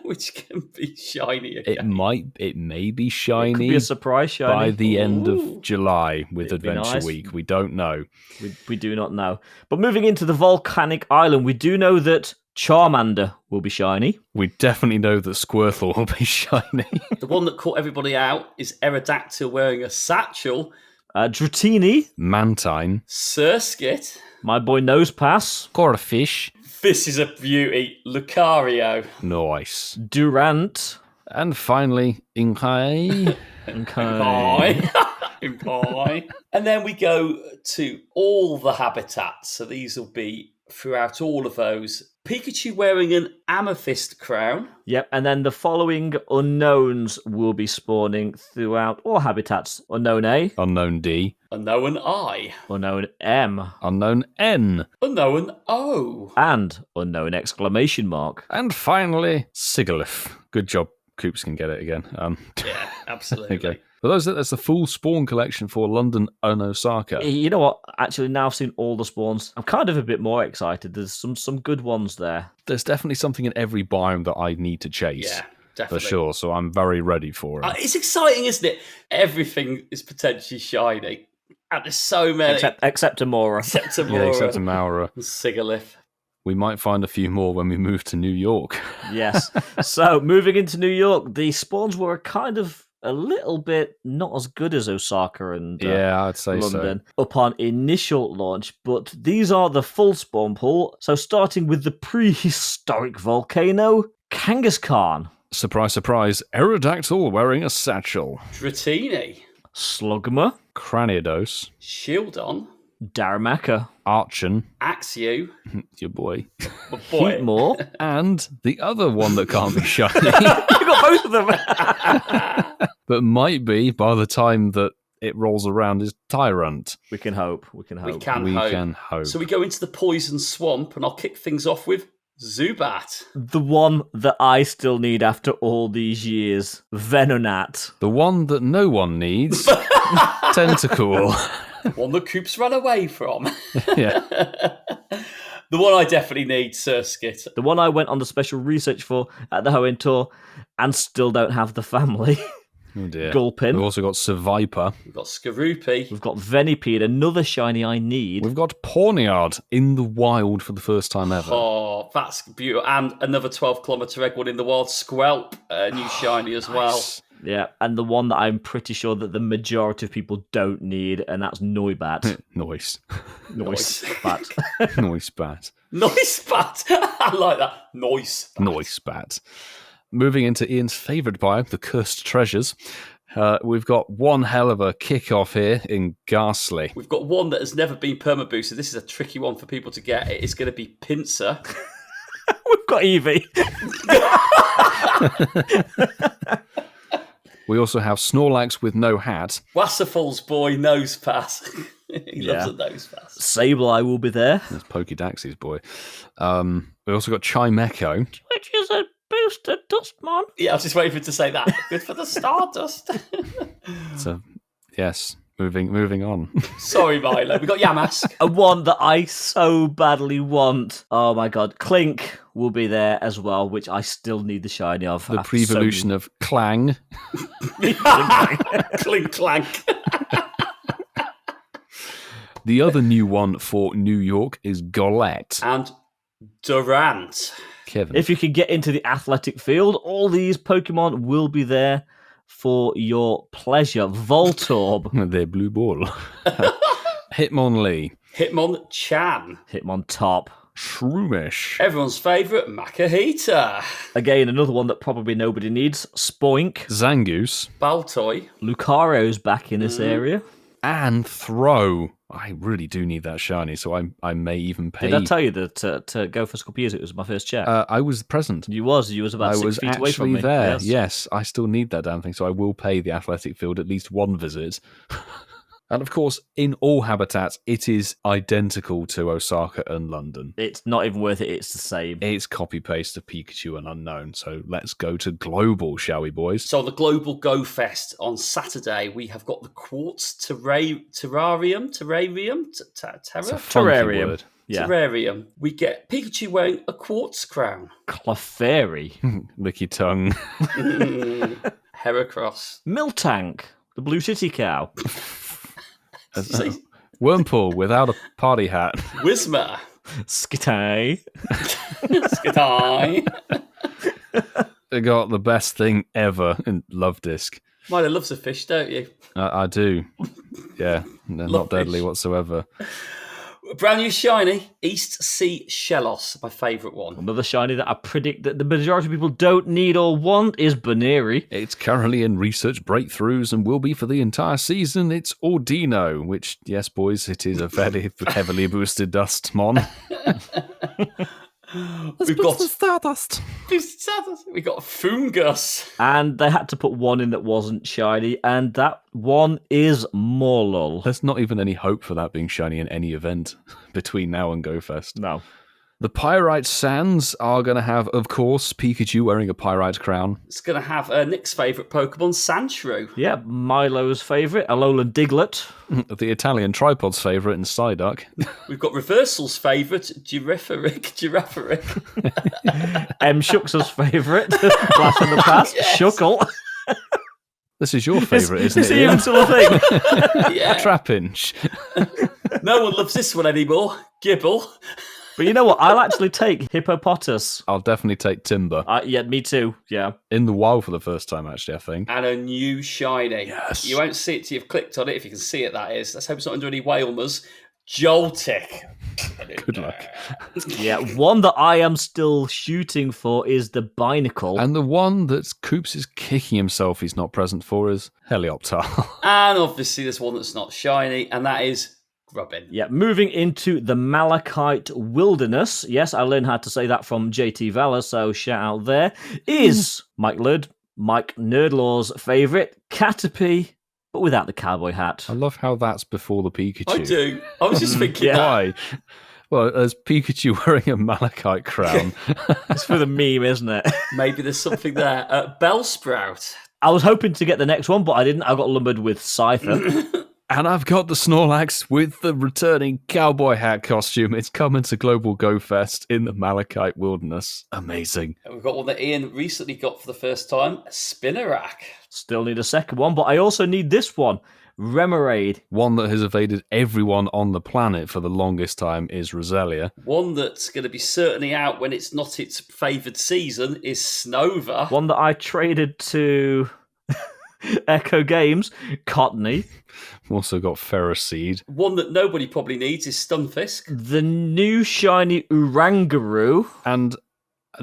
S3: which can be shiny again.
S2: It may be
S1: Could
S2: shiny
S1: be a surprise shiny.
S2: by the end
S3: Ooh.
S2: of July with
S1: It'd be
S2: Adventure
S1: nice.
S2: Week. We don't know.
S1: We do not know. But moving into the volcanic island, we do know that Charmander will be shiny.
S2: We definitely know that Squirtle will be shiny.
S3: The one that caught everybody out is Aerodactyl wearing a satchel,
S1: Dratini,
S2: Mantine,
S3: Surskit.
S1: my boy Nosepass,
S2: Corfish,
S3: This is a beauty, Lucario.
S2: nice.
S1: Durant,
S2: And finally, Inkai.
S1: okay.
S3: Bye. And then we go to all the habitats. So these will be throughout all of those. Pikachu wearing an amethyst crown.
S1: Yep, and then the following unknowns will be spawning throughout all habitats. Unknown A,
S2: Unknown D.
S3: Unknown I.
S1: unknown M,
S2: Unknown N.
S3: Unknown O.
S1: and unknown exclamation mark.
S2: And finally, Sigalith. Good job. Coops can get it again.
S3: Yeah,
S2: There
S3: absolutely.
S2: you go. For that's the full spawn collection for London and Osaka.
S1: You know what? Actually, now I've seen all the spawns, I'm kind of a bit more excited. There's some good ones there.
S2: There's definitely something in every biome that I need to chase.
S3: Yeah,
S2: For
S3: definitely.
S2: sure, so I'm very ready for it.
S3: It's exciting, isn't it? Everything is potentially shiny. And there's so many.
S1: Except Amora.
S3: Except
S2: Yeah,
S3: Amora
S2: except Amaura.
S3: and Sigalith.
S2: We might find a few more when we move to New York.
S1: Yes. So, moving into New York, the spawns were kind of a little bit not as good as Osaka and
S2: Yeah, I'd say
S1: London upon initial launch, but these are the full spawn pool. So, starting with the prehistoric volcano, Kangaskhan,
S2: Surprise, surprise, Aerodactyl wearing a satchel.
S3: Dratini.
S1: Slugma,
S2: Cranidos,
S3: Shieldon.
S1: Darumaka,
S2: Archon,
S3: Axew.
S2: your boy,
S3: My boy.
S1: Heatmore.
S2: and the other one that can't be shiny,
S1: You got both of them.
S2: but might be by the time that it rolls around is Tyrant.
S1: We can hope.
S3: We can
S2: We
S3: hope.
S2: can hope.
S3: So we go into the poison swamp, and I'll kick things off with Zubat.
S1: The one that I still need after all these years, Venonat.
S2: The one that no one needs, Tentacool.
S3: One that Coops ran away from.
S2: Yeah.
S3: The one I definitely need, Surskit.
S1: The one I went on the special research for at the Hoenn tour and still don't have the family.
S2: Oh dear.
S1: Gulpin.
S2: We've also got Seviper.
S3: We've got Skorupi.
S1: We've got Venipede, another shiny I need.
S2: We've got Pawniard in the wild for the first time ever.
S3: Oh, that's beautiful. And another 12-kilometre egg one in the wild. Squelp, new shiny as well.
S1: Yeah, and the one that I'm pretty sure that the majority of people don't need, and that's Noibat.
S2: Noise.
S1: Noise. Bat.
S2: Noise bat.
S3: Nice bat. I like that. Nice bat.
S2: Noise bat. Moving into Ian's favourite biome, the Cursed Treasures. We've got one hell of a kick-off here in Ghastly.
S3: We've got one that has never been perma-boosted. This is a tricky one for people to get. It's going to be Pinsir.
S1: We've got Eevee.
S2: We also have Snorlax with no hat.
S3: Wasserfall's boy, nose pass. He
S1: Yeah.
S3: loves a nose pass.
S1: Sableye will be there.
S2: That's Pokédex's boy. We also got Chimecho.
S1: Which is a boosted Dustmon.
S3: Yeah, I was just waiting for it to say that. Good for the Stardust.
S2: So, yes, moving on.
S3: Sorry, Milo. We've got Yamask.
S1: A one that I so badly want. Oh my god. Clink will be there as well, which I still need the shiny of.
S2: The
S1: after so
S2: pre-evolution of Clang.
S3: Clink clank.
S2: The other new one for New York is Golett.
S3: And Durant.
S2: Kevin.
S1: If you can get into the athletic field, all these Pokemon will be there for your pleasure. Voltorb,
S2: Their blue ball. Hitmonlee.
S3: Hitmonchan.
S1: Hitmontop.
S2: Shroomish.
S3: Everyone's favourite, Makahita.
S1: Again, another one that probably nobody needs. Spoink.
S2: Zangoose.
S3: Baltoy.
S1: Lucario's back in this area.
S2: And Throw. I really do need that shiny, so I may even pay.
S1: Did I tell you that to go for Scorpius, it was my first check?
S2: I was present.
S1: You was about
S2: I
S1: 6
S2: was
S1: feet away from
S2: actually
S1: me.
S2: there.
S1: Yes.
S2: Yes, I still need that damn thing, so I will pay the athletic field at least one visit. And of course, in all habitats, it is identical to Osaka and London.
S1: It's not even worth it. It's the same.
S2: It's copy-paste of Pikachu and Unknown, so let's go to Global, shall we, boys?
S3: So on the Global Go Fest on Saturday, we have got the Quartz Terrarium.
S2: It's a funky
S1: Terrarium.
S2: word.
S1: Yeah.
S3: Terrarium. We get Pikachu wearing a quartz crown.
S1: Clefairy.
S2: Lick your tongue.
S3: Heracross.
S1: Miltank. The Blue City Cow.
S2: Wurmple without a party hat.
S3: Whismer.
S1: Skitay.
S3: Skitty.
S2: They got the best thing ever in Love Disc.
S3: Milo loves a fish, don't you?
S2: I do. Yeah, they're
S3: Love
S2: not deadly
S3: fish.
S2: whatsoever.
S3: Brand new shiny, East Sea Shellos, my favourite one.
S1: Another shiny that I predict that the majority of people don't need or want is Baneri.
S2: It's currently in research breakthroughs and will be for the entire season. It's Ordino, which, yes, boys, it is a very heavily boosted Dustmon.
S3: We've got
S2: Stardust.
S3: We got Fungus.
S1: And they had to put one in that wasn't shiny, and that one is Morlul.
S2: There's not even any hope for that being shiny in any event between now and GoFest.
S1: No.
S2: The Pyrite Sands are going to have, of course, Pikachu wearing a Pyrite crown.
S3: It's going to have Nick's favourite Pokemon, Sandshrew.
S1: Yeah, Milo's favourite, Alolan Diglett.
S2: The Italian tripod's favourite in Psyduck.
S3: We've got Reversal's favourite, Giraffaric.
S1: M. Shux's favourite, Blast from the Past,
S3: Yes.
S1: Shuckle.
S2: This is your favourite, isn't
S1: Is
S2: it,
S1: he
S2: Ian?
S1: even still a thing?
S3: Yeah.
S2: Trapinch.
S3: No one loves this one anymore. Gibble.
S1: But you know what? I'll actually take Hippopotas.
S2: I'll definitely take Timber.
S1: Yeah, me too. Yeah.
S2: In the wild for the first time, actually, I think.
S3: And a new shiny.
S2: Yes.
S3: You won't see it till you've clicked on it, if you can see it, that is. Let's hope it's not under any Whalmers. Joltik.
S2: Good luck.
S1: Yeah, one that I am still shooting for is the Binacle.
S2: And the one that Coops is kicking himself he's not present for is Helioptile.
S3: And obviously there's one that's not shiny, and that is Grubbin.
S1: Yeah, moving into the Malachite Wilderness. Yes, I learned how to say that from JT Valor, so shout out there. Is Mike Nerdlaw's favourite, Caterpie, but without the cowboy hat.
S2: I love how that's before the Pikachu.
S3: I do. I was just thinking that.
S2: Why? Well, there's Pikachu wearing a Malachite crown.
S1: It's for the meme, isn't it?
S3: Maybe there's something there. Bellsprout.
S1: I was hoping to get the next one, but I didn't. I got lumbered with Cypher.
S2: And I've got the Snorlax with the returning cowboy hat costume. It's coming to Global Go Fest in the Malachite Wilderness. Amazing.
S3: And we've got one that Ian recently got for the first time, Spinnerack.
S1: Still need a second one, but I also need this one. Remoraid.
S2: One that has evaded everyone on the planet for the longest time is Roselia.
S3: One that's going to be certainly out when it's not its favoured season is Snova.
S1: One that I traded to Echo Games, Cottony.
S2: We've also got Ferroseed.
S3: One that nobody probably needs is Stunfisk.
S1: The new shiny Urangaroo.
S2: And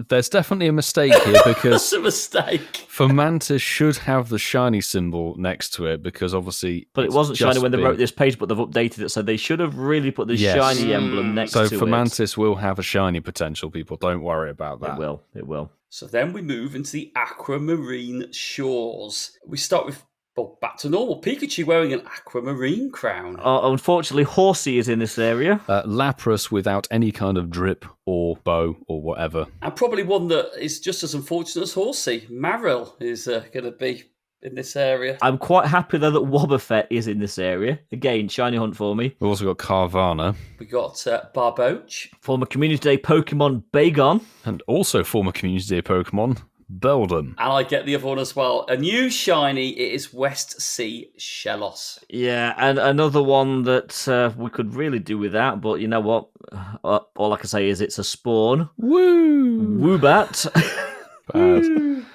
S2: there's definitely a mistake here because
S3: That's a mistake.
S2: Fomantis should have the shiny symbol next to it because obviously...
S1: But it
S2: it's
S1: wasn't shiny
S2: just
S1: when they
S2: been-
S1: wrote this page, but they've updated it, so they should have really put the
S2: Yes.
S1: shiny emblem next
S2: So
S1: to
S2: Fomantis will have a shiny potential, people. Don't worry about
S1: it.
S2: that.
S1: It will.
S3: So then we move into the aquamarine shores. We start with, well, back to normal. Pikachu wearing an aquamarine crown.
S1: Unfortunately, Horsey is in this area.
S2: Lapras without any kind of drip or bow or whatever.
S3: And probably one that is just as unfortunate as Horsey. Marill is going to be in this area.
S1: I'm quite happy, though, that Wobbuffet is in this area. Again, shiny hunt for me.
S2: We've also got Carvana
S3: We got Barboach.
S1: Former Community Day Pokemon Bagon.
S2: and also former Community Day Pokemon Beldum.
S3: And I get the other one as well. A new shiny, it is West Sea Shellos.
S1: Yeah, and another one that we could really do without, but you know what? All I can say is it's a spawn.
S2: Woo!
S1: Woobat.
S2: Bad.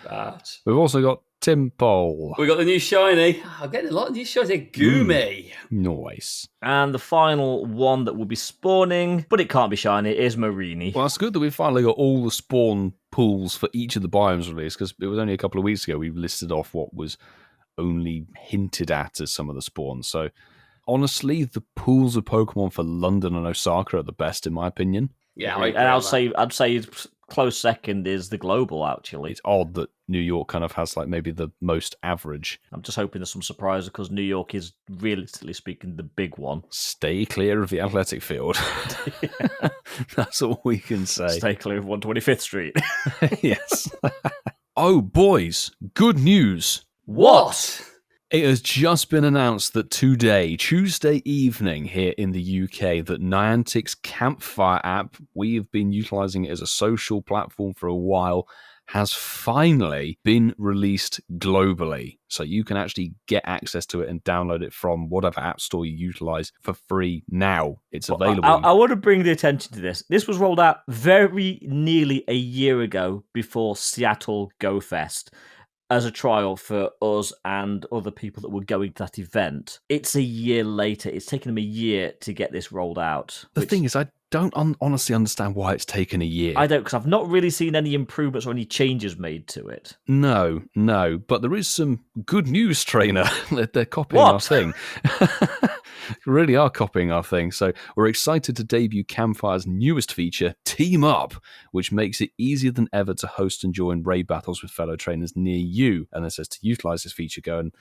S3: That.
S2: We've also got Timpole.
S3: We got the new shiny. I'm getting a lot of new shinies here. Goomy.
S2: Nice.
S1: And the final one that will be spawning, but it can't be shiny, is Marini.
S2: Well, it's good that we've finally got all the spawn pools for each of the biomes released, because it was only a couple of weeks ago we listed off what was only hinted at as some of the spawns. So, honestly, the pools of Pokemon for London and Osaka are the best, in my opinion.
S3: Yeah,
S1: and I'd say close second is the global, actually.
S2: It's odd that New York kind of has, like, maybe the most average.
S1: I'm just hoping there's some surprises, because New York is, realistically speaking, the big one.
S2: Stay clear of the athletic field. That's all we can say.
S1: Stay clear of 125th Street.
S2: Yes. Oh, boys, good news.
S3: What?
S2: It has just been announced that today, Tuesday evening here in the UK, that Niantic's Campfire app, we have been utilising it as a social platform for a while, has finally been released globally. So you can actually get access to it and download it from whatever app store you utilise for free now. It's available.
S1: I want to bring the attention to this. This was rolled out very nearly a year ago before Seattle Go Fest. as a trial for us and other people that were going to that event. It's a year later. It's taken them a year to get this rolled out.
S2: The thing is, I don't honestly understand why it's taken a year.
S1: I don't, because I've not really seen any improvements or any changes made to it.
S2: No, but there is some good news, trainer. They're copying our thing. Really are copying our thing. So we're excited to debut Campfire's newest feature, Team Up, which makes it easier than ever to host and join raid battles with fellow trainers near you. And it says to utilize this feature, go and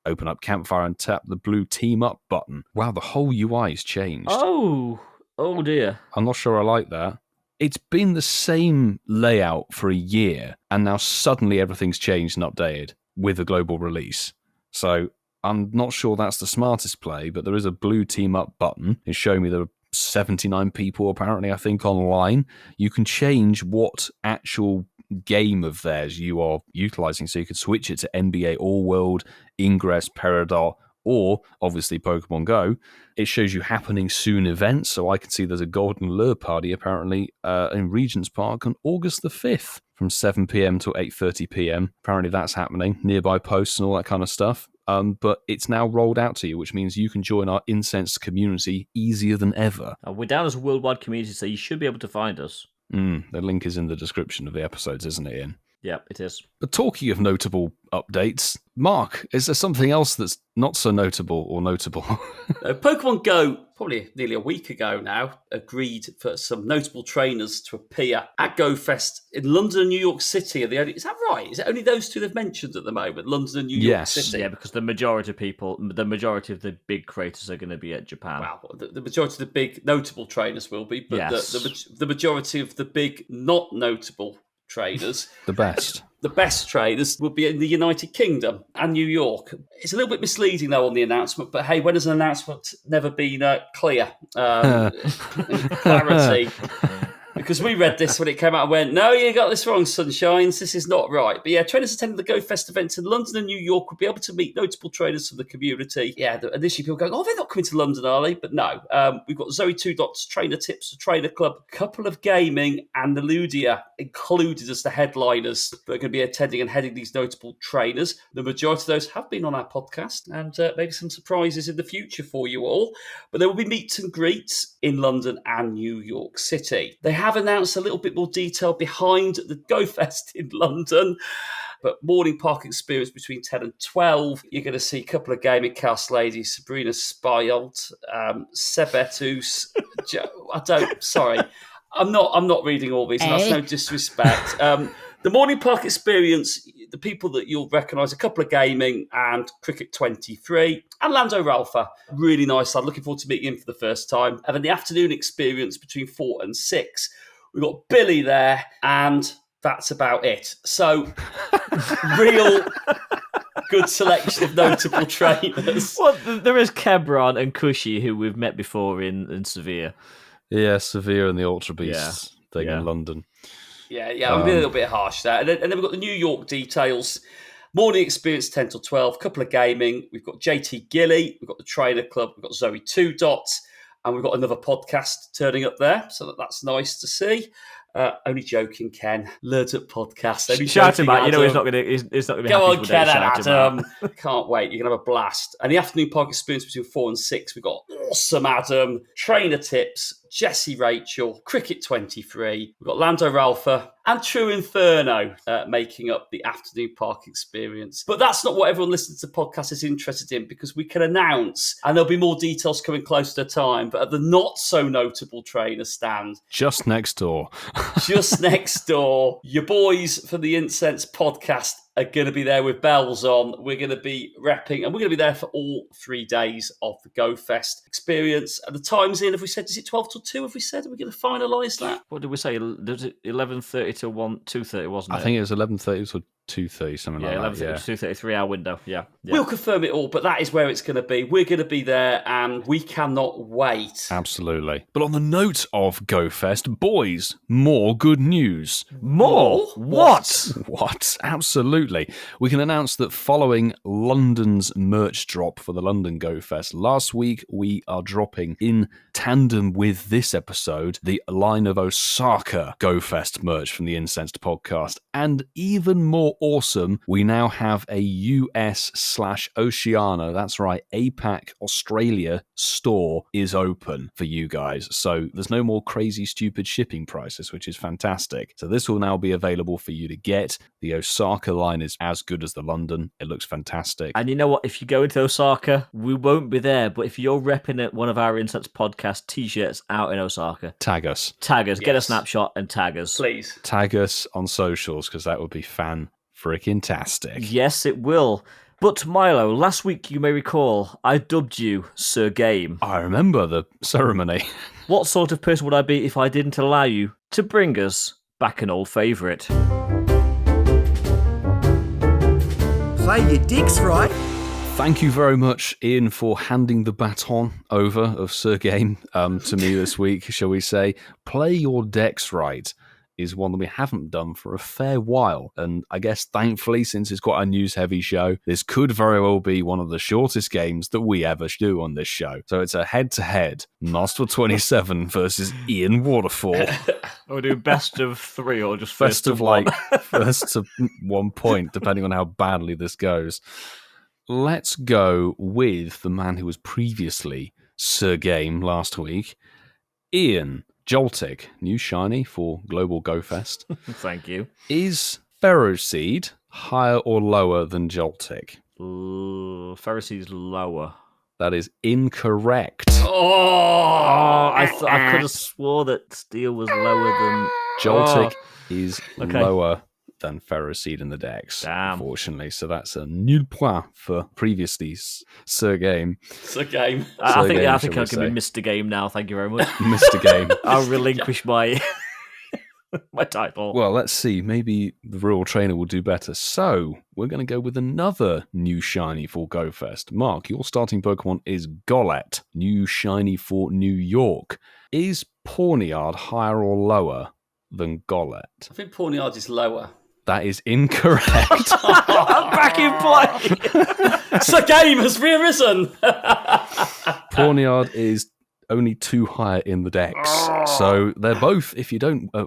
S2: open up Campfire and tap the blue Team Up button. Wow, the whole UI's changed.
S1: Oh dear.
S2: I'm not sure I like that. It's been the same layout for a year, and now suddenly everything's changed and updated with a global release. So I'm not sure that's the smartest play, but there is a blue Team Up button. It's showing me there are 79 people, apparently, I think, online. You can change what actual game of theirs you are utilizing, so you could switch it to NBA All-World, Ingress, Peridot, or, obviously, Pokemon Go. It shows you happening soon events, so I can see there's a Golden Lure party, apparently, in Regent's Park on August the 5th from 7pm to 8:30pm. Apparently that's happening, nearby posts and all that kind of stuff. But it's now rolled out to you, which means you can join our Incensed community easier than ever.
S1: We're down as a worldwide community, so you should be able to find us.
S2: The link is in the description of the episodes, isn't it, Ian?
S1: Yep, it is.
S2: But talking of notable updates, Mark, is there something else that's not so notable or notable?
S3: Pokemon Go, probably nearly a week ago now, agreed for some notable trainers to appear at GoFest in London and New York City. Is that right? Is it only those two they've mentioned at the moment, London and New York City?
S1: Yeah, because the majority of the big creators are going to be at Japan.
S3: Wow, the majority of the big notable trainers will be, but
S1: yes.
S3: the majority of the big not notable trainers,
S2: the best
S3: trainers would be in the United Kingdom and New York. It's a little bit misleading though on the announcement, but hey, when has an announcement never been clear? Clarity. Because we read this when it came out and went, no, you got this wrong, Sunshines. This is not right. But yeah, trainers attending the GoFest events in London and New York will be able to meet notable trainers from the community. Yeah, initially people going, they're not coming to London, are they? But no, we've got Zoe 2 Dots, Trainer Tips, the Trainer Club, Couple of Gaming, and the Ludia included as the headliners that are going to be attending and heading these notable trainers. The majority of those have been on our podcast, and maybe some surprises in the future for you all. But there will be meets and greets in London and New York City. They have announced a little bit more detail behind the GoFest in London, but morning park experience between 10 and 12. You're going to see a couple of gaming cast ladies, Sabrina Spyalt, Sebetus. I'm not reading all these, and that's no disrespect. The morning park experience, the people that you'll recognise, a couple of gaming and Cricket 23, and Lando Ralpha. Really nice lad. Looking forward to meeting him for the first time. And then the afternoon experience between 4 and 6. We've got Billy there, and that's about it. So, real good selection of notable trainers.
S1: Well, there is Kebron and Cushy, who we've met before in Severe.
S2: Yeah, Severe and the Ultra Beasts thing in London.
S3: Yeah, I'm being a little bit harsh there. And then we've got the New York details. Morning experience 10 till 12, couple of gaming. We've got JT Gilly, we've got the Trainer Club, we've got Zoe 2 Dots, and we've got another podcast turning up there. So that's nice to see. Only joking, Ken. Learned at podcast. Only
S1: shout him out. You know he's not going to. Be
S3: Go
S1: happy
S3: on, Ken and
S1: Adam.
S3: Can't wait. You're going to have a blast. And the afternoon park experience between 4 and 6. We've got awesome Adam, Trainer Tips, Jessie Rachel, Cricket 23. We've got Lando Ralpha and True Inferno making up the afternoon park experience. But that's not what everyone listening to the podcast is interested in, because we can announce, and there'll be more details coming close to time, but at the not so notable trainer stand,
S2: just next door,
S3: your boys from the Incensed podcast are going to be there with bells on. We're going to be repping, and we're going to be there for all 3 days of the GoFest experience. And the time's in, have we said, is it 12 till 2? Have we said, are we going to finalise that?
S1: What did we say? Was it 11:30 to 2:30, wasn't it?
S2: I think it was 11:30 to 2:30, something like that.
S1: 11:30 to 2:30, 3 hour window. Yeah.
S3: We'll confirm it all, but that is where it's going to be. We're going to be there, and we cannot wait.
S2: Absolutely. But on the note of GoFest, boys, more good news.
S1: More? What?
S2: What? Absolutely. We can announce that following London's merch drop for the London GoFest last week, we are dropping in tandem with this episode the line of Osaka GoFest merch from the Incensed podcast, and even more awesome, we now have a US/Oceania, that's right, APAC Australia store is open for you guys. So there's no more crazy, stupid shipping prices, which is fantastic. So this will now be available for you to get. The Osaka line is as good as the London. It looks fantastic.
S1: And you know what? If you go into Osaka, we won't be there. But if you're repping at one of our Incensed podcast t-shirts out in Osaka,
S2: Tag us.
S1: get a snapshot and tag us.
S3: Please.
S2: Tag us on socials, because that would be fan-freaking-tastic.
S1: Yes, it will. But Milo, last week you may recall, I dubbed you Sir Game.
S2: I remember the ceremony.
S1: What sort of person would I be if I didn't allow you to bring us back an old favourite?
S9: Play your dicks right.
S2: Thank you very much, Ian, for handing the baton over of Sir Game to me this week, shall we say. Play Your Dex Right is one that we haven't done for a fair while. And I guess, thankfully, since it's quite a news-heavy show, this could very well be one of the shortest games that we ever do on this show. So it's a head-to-head, Master 27 versus Ian Waterfall.
S1: We'll do best of 3 or just
S2: First
S1: first
S2: of, first to 1 point, depending on how badly this goes. Let's go with the man who was previously Sir Game last week, Ian. Joltik, new shiny for Global Go Fest.
S1: Thank you.
S2: Is Ferroseed higher or lower than Joltik?
S1: Pharisees lower.
S2: That is incorrect.
S1: Oh, I could have swore that Steel was lower than
S2: Joltik is
S1: Okay.
S2: lower than Ferroseed in the Dex,
S1: Damn.
S2: unfortunately. So that's a nul point for previously Sir Game.
S3: It's a game.
S1: I think
S2: Game,
S1: I
S2: shall
S1: can
S2: we
S1: be
S2: say.
S1: Mr. Game now. Thank you very much.
S2: Mr. Game.
S1: I'll relinquish my my title.
S2: Well, let's see. Maybe the Royal Trainer will do better. So, we're going to go with another new shiny for GoFest. Mark, your starting Pokemon is Golett, new shiny for New York. Is Pawniard higher or lower than Golett?
S3: I think Pawniard is lower.
S2: That is incorrect.
S1: I'm back in play.
S3: Sir Game has rearisen.
S2: Pawniard is only 2 higher in the Dex. So they're both, if you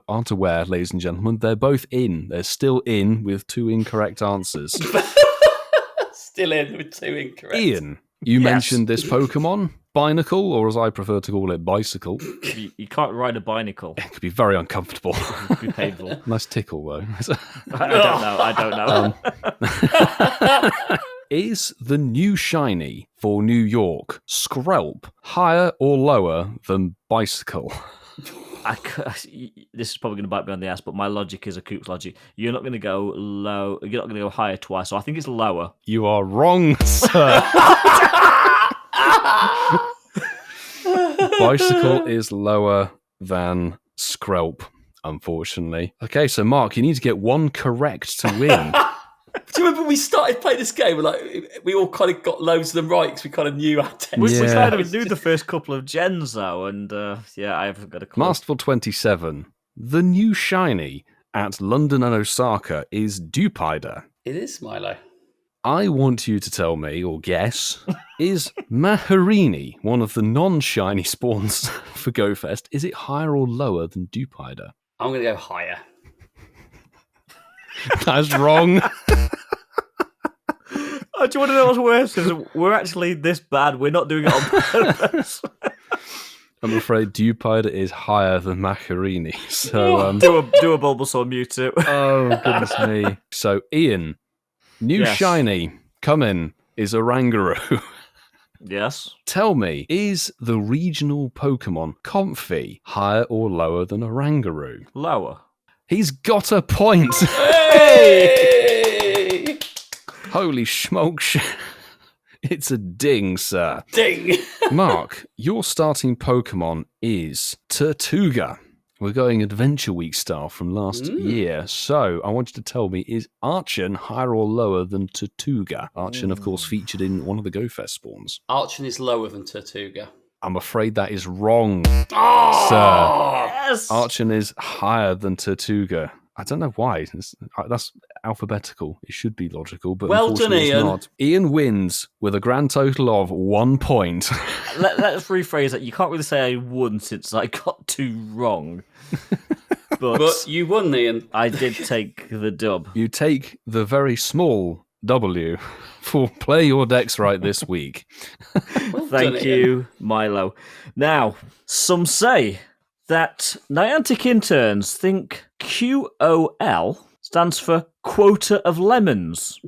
S2: aren't aware, ladies and gentlemen, they're both in. They're still in with 2 incorrect answers.
S3: Still in with 2 incorrect.
S2: Ian, you
S1: Yes.
S2: mentioned this Pokemon, Binacle, or as I prefer to call it, Bicycle.
S1: You can't ride a binacle.
S2: It could be very uncomfortable.
S1: It'd be painful.
S2: Nice tickle, though.
S1: I don't know.
S2: Is the new shiny for New York, Skrelp, higher or lower than Bicycle?
S1: This is probably going to bite me on the ass, but my logic is a Coop's logic. You're not going to go low. You're not going to go higher twice, so I think it's lower.
S2: You are wrong, sir. Bicycle is lower than Skrelp, unfortunately. Okay, so Mark, you need to get 1 correct to win.
S3: Do you remember we started playing this game? We all kind of got loads of them right because we kind of knew our text.
S1: We
S2: Yeah.
S1: kind of knew the first couple of gens, though, and I haven't got a clue.
S2: Masterful 27. The new shiny at London and Osaka is Dupider.
S3: It is, Milo.
S2: I want you to tell me, or guess, is Maharini one of the non-shiny spawns for GoFest? Is it higher or lower than Dupider?
S3: I'm going to go higher.
S2: That's wrong.
S1: Oh, do you want to know what's worse? Is we're actually this bad. We're not doing it on purpose.
S2: I'm afraid Dupider is higher than Maharini. So,
S1: do a Bulbasaur Mewtwo.
S2: oh, goodness me. So, Ian, new
S1: Yes.
S2: shiny coming is Oranguru.
S1: Yes.
S2: Tell me, is the regional Pokemon Comfy higher or lower than Oranguru?
S1: Lower.
S2: He's got a point.
S3: Hey!
S2: Holy smokes. It's a ding, sir.
S3: Ding!
S2: Mark, your starting Pokemon is Tortuga. We're going Adventure Week style from last year. So I want you to tell me, is Archon higher or lower than Tortuga? Archon, of course, featured in one of the GoFest spawns.
S3: Archon is lower than Tortuga.
S2: I'm afraid that is wrong,
S3: Oh!
S2: sir.
S1: Yes.
S2: Archon is higher than Tortuga. I don't know why. That's alphabetical. It should be logical, but
S3: Well done,
S2: unfortunately it's
S3: Ian.
S2: not. Ian wins with a grand total of 1 point.
S1: Let's rephrase that. You can't really say I won since I got 2 wrong.
S3: But you won, Ian.
S1: I did take the dub.
S2: You take the very small W for Play Your Dex Right this week.
S3: Well
S1: Thank
S3: done,
S1: you, Milo. Now, some say that Niantic interns think QOL stands for quota of lemons,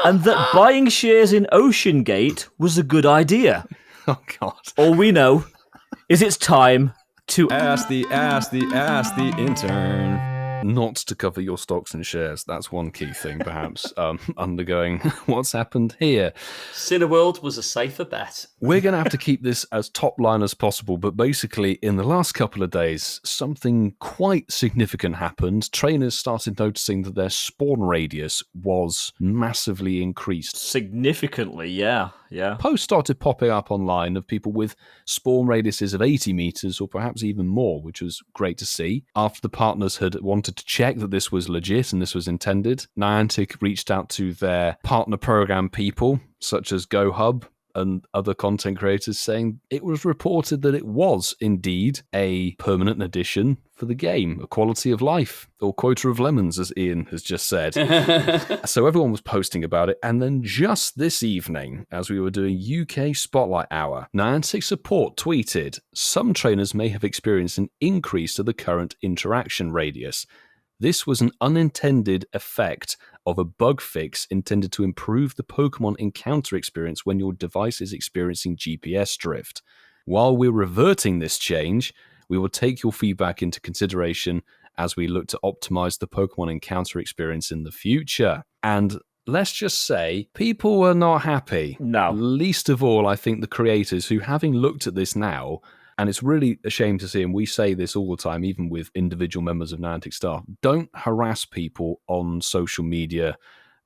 S1: and that buying shares in Ocean Gate was a good idea.
S2: Oh, God.
S1: All we know is it's time to
S2: Ask the intern. Not to cover your stocks and shares. That's one key thing, perhaps, undergoing what's happened here.
S3: Cineworld was a safer bet.
S2: We're going to have to keep this as top line as possible, but basically, in the last couple of days, something quite significant happened. Trainers started noticing that their spawn radius was massively increased.
S1: significantly, yeah.
S2: Posts started popping up online of people with spawn radiuses of 80 meters or perhaps even more, which was great to see. After the partners had wanted to check that this was legit and this was intended, Niantic reached out to their partner program people, such as GoHub and other content creators, saying it was reported that it was indeed a permanent addition for the game, a quality of life, or quota of lemons, as Ian has just said. So everyone was posting about it, and then just this evening, as we were doing UK Spotlight Hour, Niantic Support tweeted, some trainers may have experienced an increase to the current interaction radius. This was an unintended effect of a bug fix intended to improve the Pokemon encounter experience when your device is experiencing GPS drift. While we're reverting this change, we will take your feedback into consideration as we look to optimize the Pokemon encounter experience in the future. And let's just say, people were not happy.
S1: No.
S2: Least of all, I think the creators who, having looked at this now, and it's really a shame to see, and we say this all the time, even with individual members of Niantic staff, don't harass people on social media,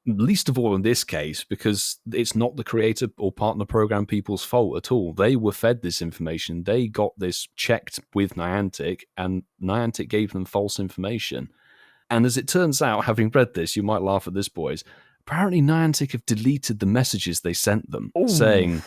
S2: least of all in this case, because it's not the creator or partner program people's fault at all. They were fed this information. They got this checked with Niantic, and Niantic gave them false information. And as it turns out, having read this, you might laugh at this, boys, apparently Niantic have deleted the messages they sent them, saying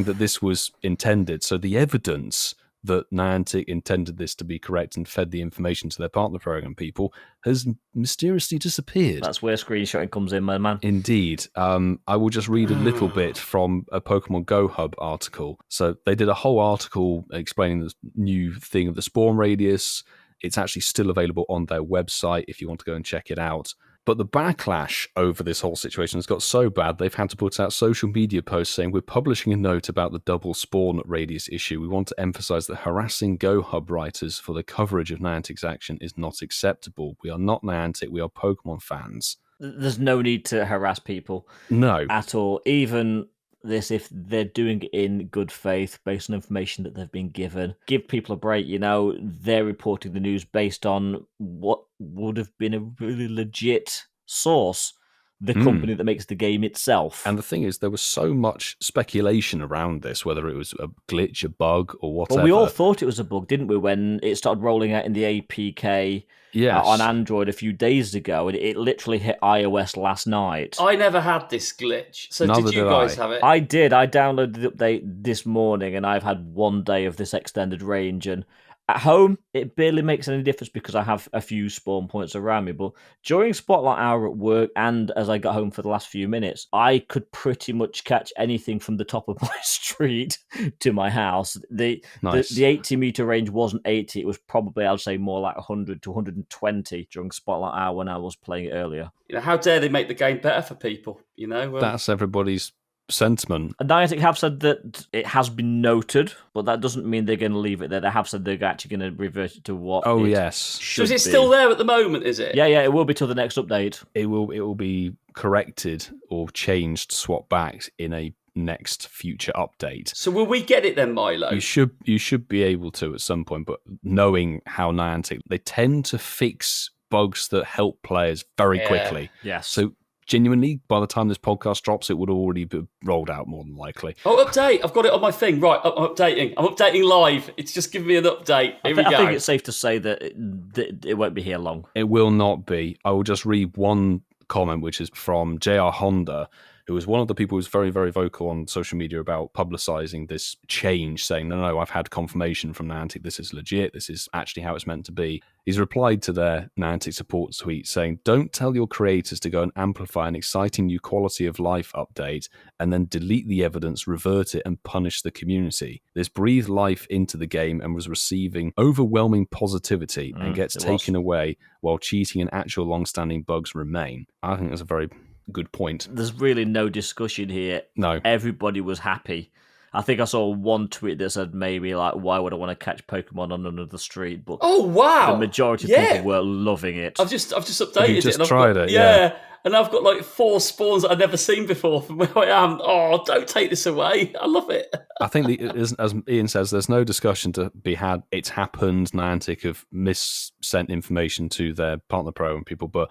S2: that this was intended. So the evidence that Niantic intended this to be correct and fed the information to their partner program people has mysteriously disappeared.
S1: That's where screenshotting comes in, my man.
S2: Indeed. I will just read a little bit from a Pokemon Go Hub article. So they did a whole article explaining the new thing of the spawn radius. It's actually still available on their website if you want to go and check it out. But the backlash over this whole situation has got so bad, they've had to put out social media posts saying, we're publishing a note about the double spawn radius issue. We want to emphasize that harassing GoHub writers for the coverage of Niantic's action is not acceptable. We are not Niantic, we are Pokemon fans.
S1: There's no need to harass people.
S2: No.
S1: At all. Even this, if they're doing it in good faith, based on information that they've been given. Give people a break, they're reporting the news based on what would have been a really legit source, the company that makes the game itself.
S2: And the thing is, there was so much speculation around this, whether it was a glitch, a bug, or whatever.
S1: Well, we all thought it was a bug, didn't we, when it started rolling out in the APK on Android a few days ago, and it literally hit iOS last night.
S3: I never had this glitch. So did you guys have it?
S1: I did. I downloaded the update this morning, and I've had one day of this extended range, and at home, it barely makes any difference because I have a few spawn points around me. But during Spotlight Hour at work and as I got home for the last few minutes, I could pretty much catch anything from the top of my street to my house. The 80-meter range wasn't 80. It was probably, I'd say, more like 100 to 120 during Spotlight Hour when I was playing it earlier.
S3: How dare they make the game better for people,
S2: That's everybody's sentiment.
S1: And Niantic have said that it has been noted, but that doesn't mean they're going to leave it there. They have said they're actually going to revert it to what
S3: So is it still there at the moment, is it?
S1: Yeah, it will be till the next update.
S2: It will be corrected or changed, swapped back in a next future update.
S3: So will we get it then, Milo?
S2: You should be able to at some point, but knowing how Niantic, they tend to fix bugs that help players very quickly.
S1: Yes.
S2: So genuinely, by the time this podcast drops, it would already be rolled out more than likely.
S3: Oh, update! I've got it on my thing. Right, I'm updating. I'm updating live. It's just giving me an update. Here we go.
S1: I think it's safe to say that it won't be here long.
S2: It will not be. I will just read one comment, which is from JR Honda, who was one of the people who was very, very vocal on social media about publicizing this change, saying, no, I've had confirmation from Niantic, this is legit, this is actually how it's meant to be. He's replied to their Niantic support tweet saying, don't tell your creators to go and amplify an exciting new quality of life update and then delete the evidence, revert it, and punish the community. This breathed life into the game and was receiving overwhelming positivity and gets taken away while cheating and actual long-standing bugs remain. I think that's a very good point.
S1: There's really no discussion here.
S2: No.
S1: Everybody was happy. I think I saw one tweet that said maybe like, why would I want to catch Pokemon on another street? But
S3: oh wow,
S1: the majority of people were loving it.
S3: I've just updated
S2: you just
S3: it.
S2: tried it, yeah.
S3: And I've got like 4 spawns that I've never seen before from where I am. Oh, don't take this away. I love it.
S2: I think, as Ian says, there's no discussion to be had. It's happened. Niantic have missent information to their partner program people. But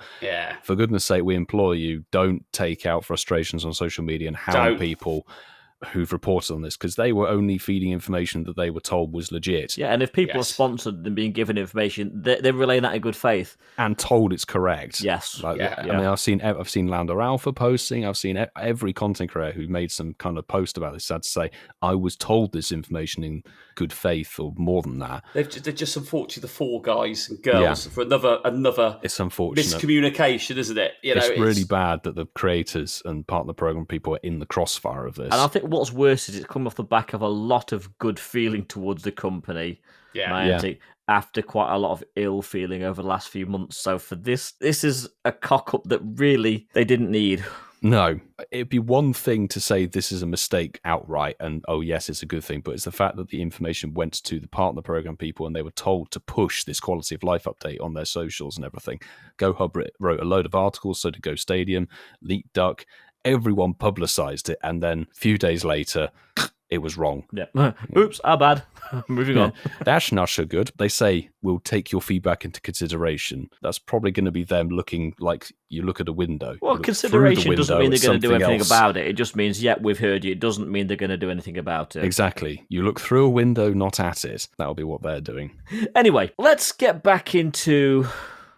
S2: for goodness sake, we implore you, don't take out frustrations on social media and hound people who've reported on this, because they were only feeding information that they were told was legit.
S1: Yeah, and if people are sponsored and being given information, they're relaying that in good faith
S2: and told it's correct.
S1: Yes.
S2: I mean, I've seen Lander Alpha posting. I've seen every content creator who made some kind of post about this had to say, I was told this information in good faith, or more than that.
S3: They're just unfortunately the 4 guys and girls for another.
S2: It's unfortunate
S3: miscommunication, isn't it?
S2: It's really bad that the creators and partner program people are in the crossfire of this.
S1: And I think what's worse is it's come off the back of a lot of good feeling towards the company, Niantic, after quite a lot of ill feeling over the last few months. So for this is a cock-up that really they didn't need.
S2: No, it'd be one thing to say this is a mistake outright and, oh, yes, it's a good thing, but it's the fact that the information went to the partner program people and they were told to push this quality of life update on their socials and everything. Go Hub wrote a load of articles, so did Go Stadium, Leak Duck. Everyone publicized it, and then a few days later, it was wrong.
S1: Yeah. Oops, our bad. Moving on.
S2: That's not so good. They say, we'll take your feedback into consideration. That's probably going to be them looking like you look at a window.
S1: Well, consideration doesn't mean they're going to do anything about it. It just means, we've heard you. It doesn't mean they're going to do anything about it.
S2: Exactly. You look through a window, not at it. That'll be what they're doing.
S1: Anyway, let's get back into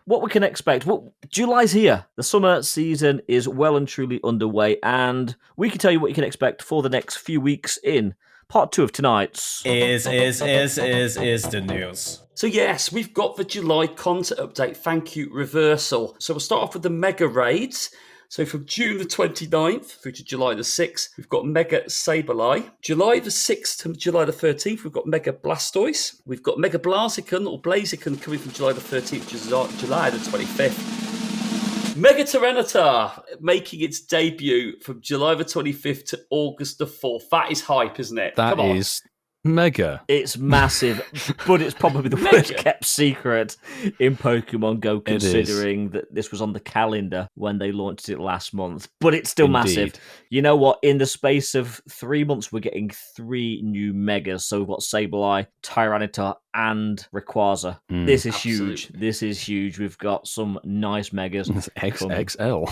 S1: what we can expect. Well, July's here. The summer season is well and truly underway, and we can tell you what you can expect for the next few weeks in part 2 of tonight's
S5: Is the news.
S3: So yes, we've got the July content update. Thank you, Reversal. So we'll start off with the Mega Raids. So from June the 29th through to July the 6th, we've got Mega Sableye. July the 6th to July the 13th, we've got Mega Blastoise. We've got Mega Blaziken or Blaziken coming from July the 13th to July the 25th. Mega Tyranitar making its debut from July the 25th to August the 4th. That is hype, isn't it?
S2: That is mega.
S1: It's massive, but it's probably the worst kept secret in Pokemon GO, considering that this was on the calendar when they launched it last month. But it's still massive. You know what? In the space of 3 months, we're getting 3 new Megas. So we've got Sableye, Tyranitar, and Rayquaza. This is huge. This is huge. We've got some nice Megas.
S2: XXL.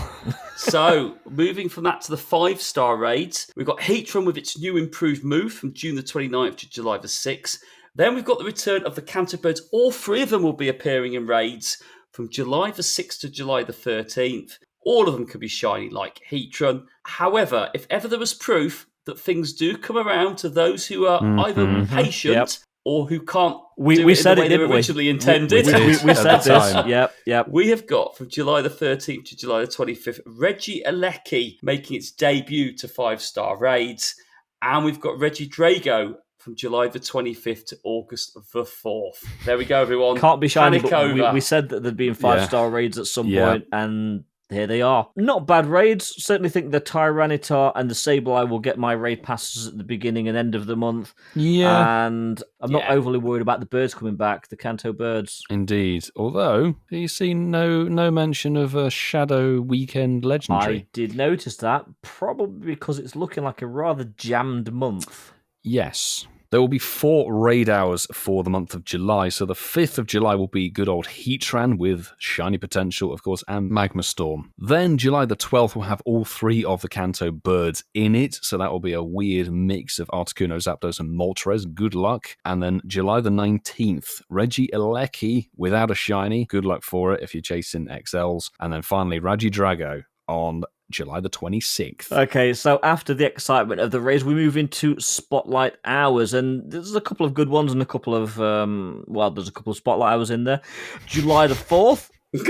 S3: So, moving from that to the 5-star raids, we've got Heatran with its new improved move from June the 29th to July the 6th. Then we've got the return of the Kanto birds. All 3 of them will be appearing in raids from July the 6th to July the 13th. All of them could be shiny like Heatran. However, if ever there was proof that things do come around to those who are either patient or who can't do it in the way they were originally intended.
S1: We said this. Yep.
S3: We have got from July the 13th to July the 25th, Regieleki making its debut to 5-star raids. And we've got Regidrago from July the 25th to August the 4th. There we go, everyone.
S1: Can't be shiny, but we said that there'd be 5-star raids at some point, and here they are. Not bad raids. Certainly think the Tyranitar and the Sableye will get my raid passes at the beginning and end of the month.
S2: Yeah.
S1: And I'm not overly worried about the birds coming back, the Kanto birds.
S2: Indeed. Although, you see no mention of a Shadow Weekend Legendary.
S1: I did notice that, probably because it's looking like a rather jammed month.
S2: Yes. There will be 4 raid hours for the month of July. So the 5th of July will be good old Heatran with Shiny Potential, of course, and Magma Storm. Then July the 12th will have all 3 of the Kanto birds in it. So that will be a weird mix of Articuno, Zapdos, and Moltres. Good luck. And then July the 19th, Regieleki without a Shiny. Good luck for it if you're chasing XLs. And then finally, Regidrago on July the 26th.
S1: Okay, so after the excitement of the race, we move into Spotlight Hours, and there's a couple of good ones and a couple of, there's a couple of Spotlight Hours in there. July the 4th,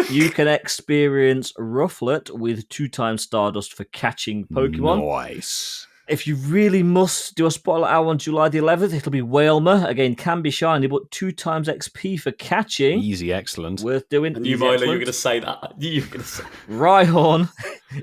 S1: you can experience Rufflet with 2x Stardust for catching Pokemon.
S2: Nice.
S1: If you really must do a Spotlight Hour on July the 11th, it'll be Whalmer. Again, can be shiny, but 2x XP for catching.
S2: Easy, excellent.
S1: Worth doing.
S3: And you,
S1: Easy,
S3: Milo,
S1: excellent.
S3: you're going to say that. You're going to say
S1: Rhyhorn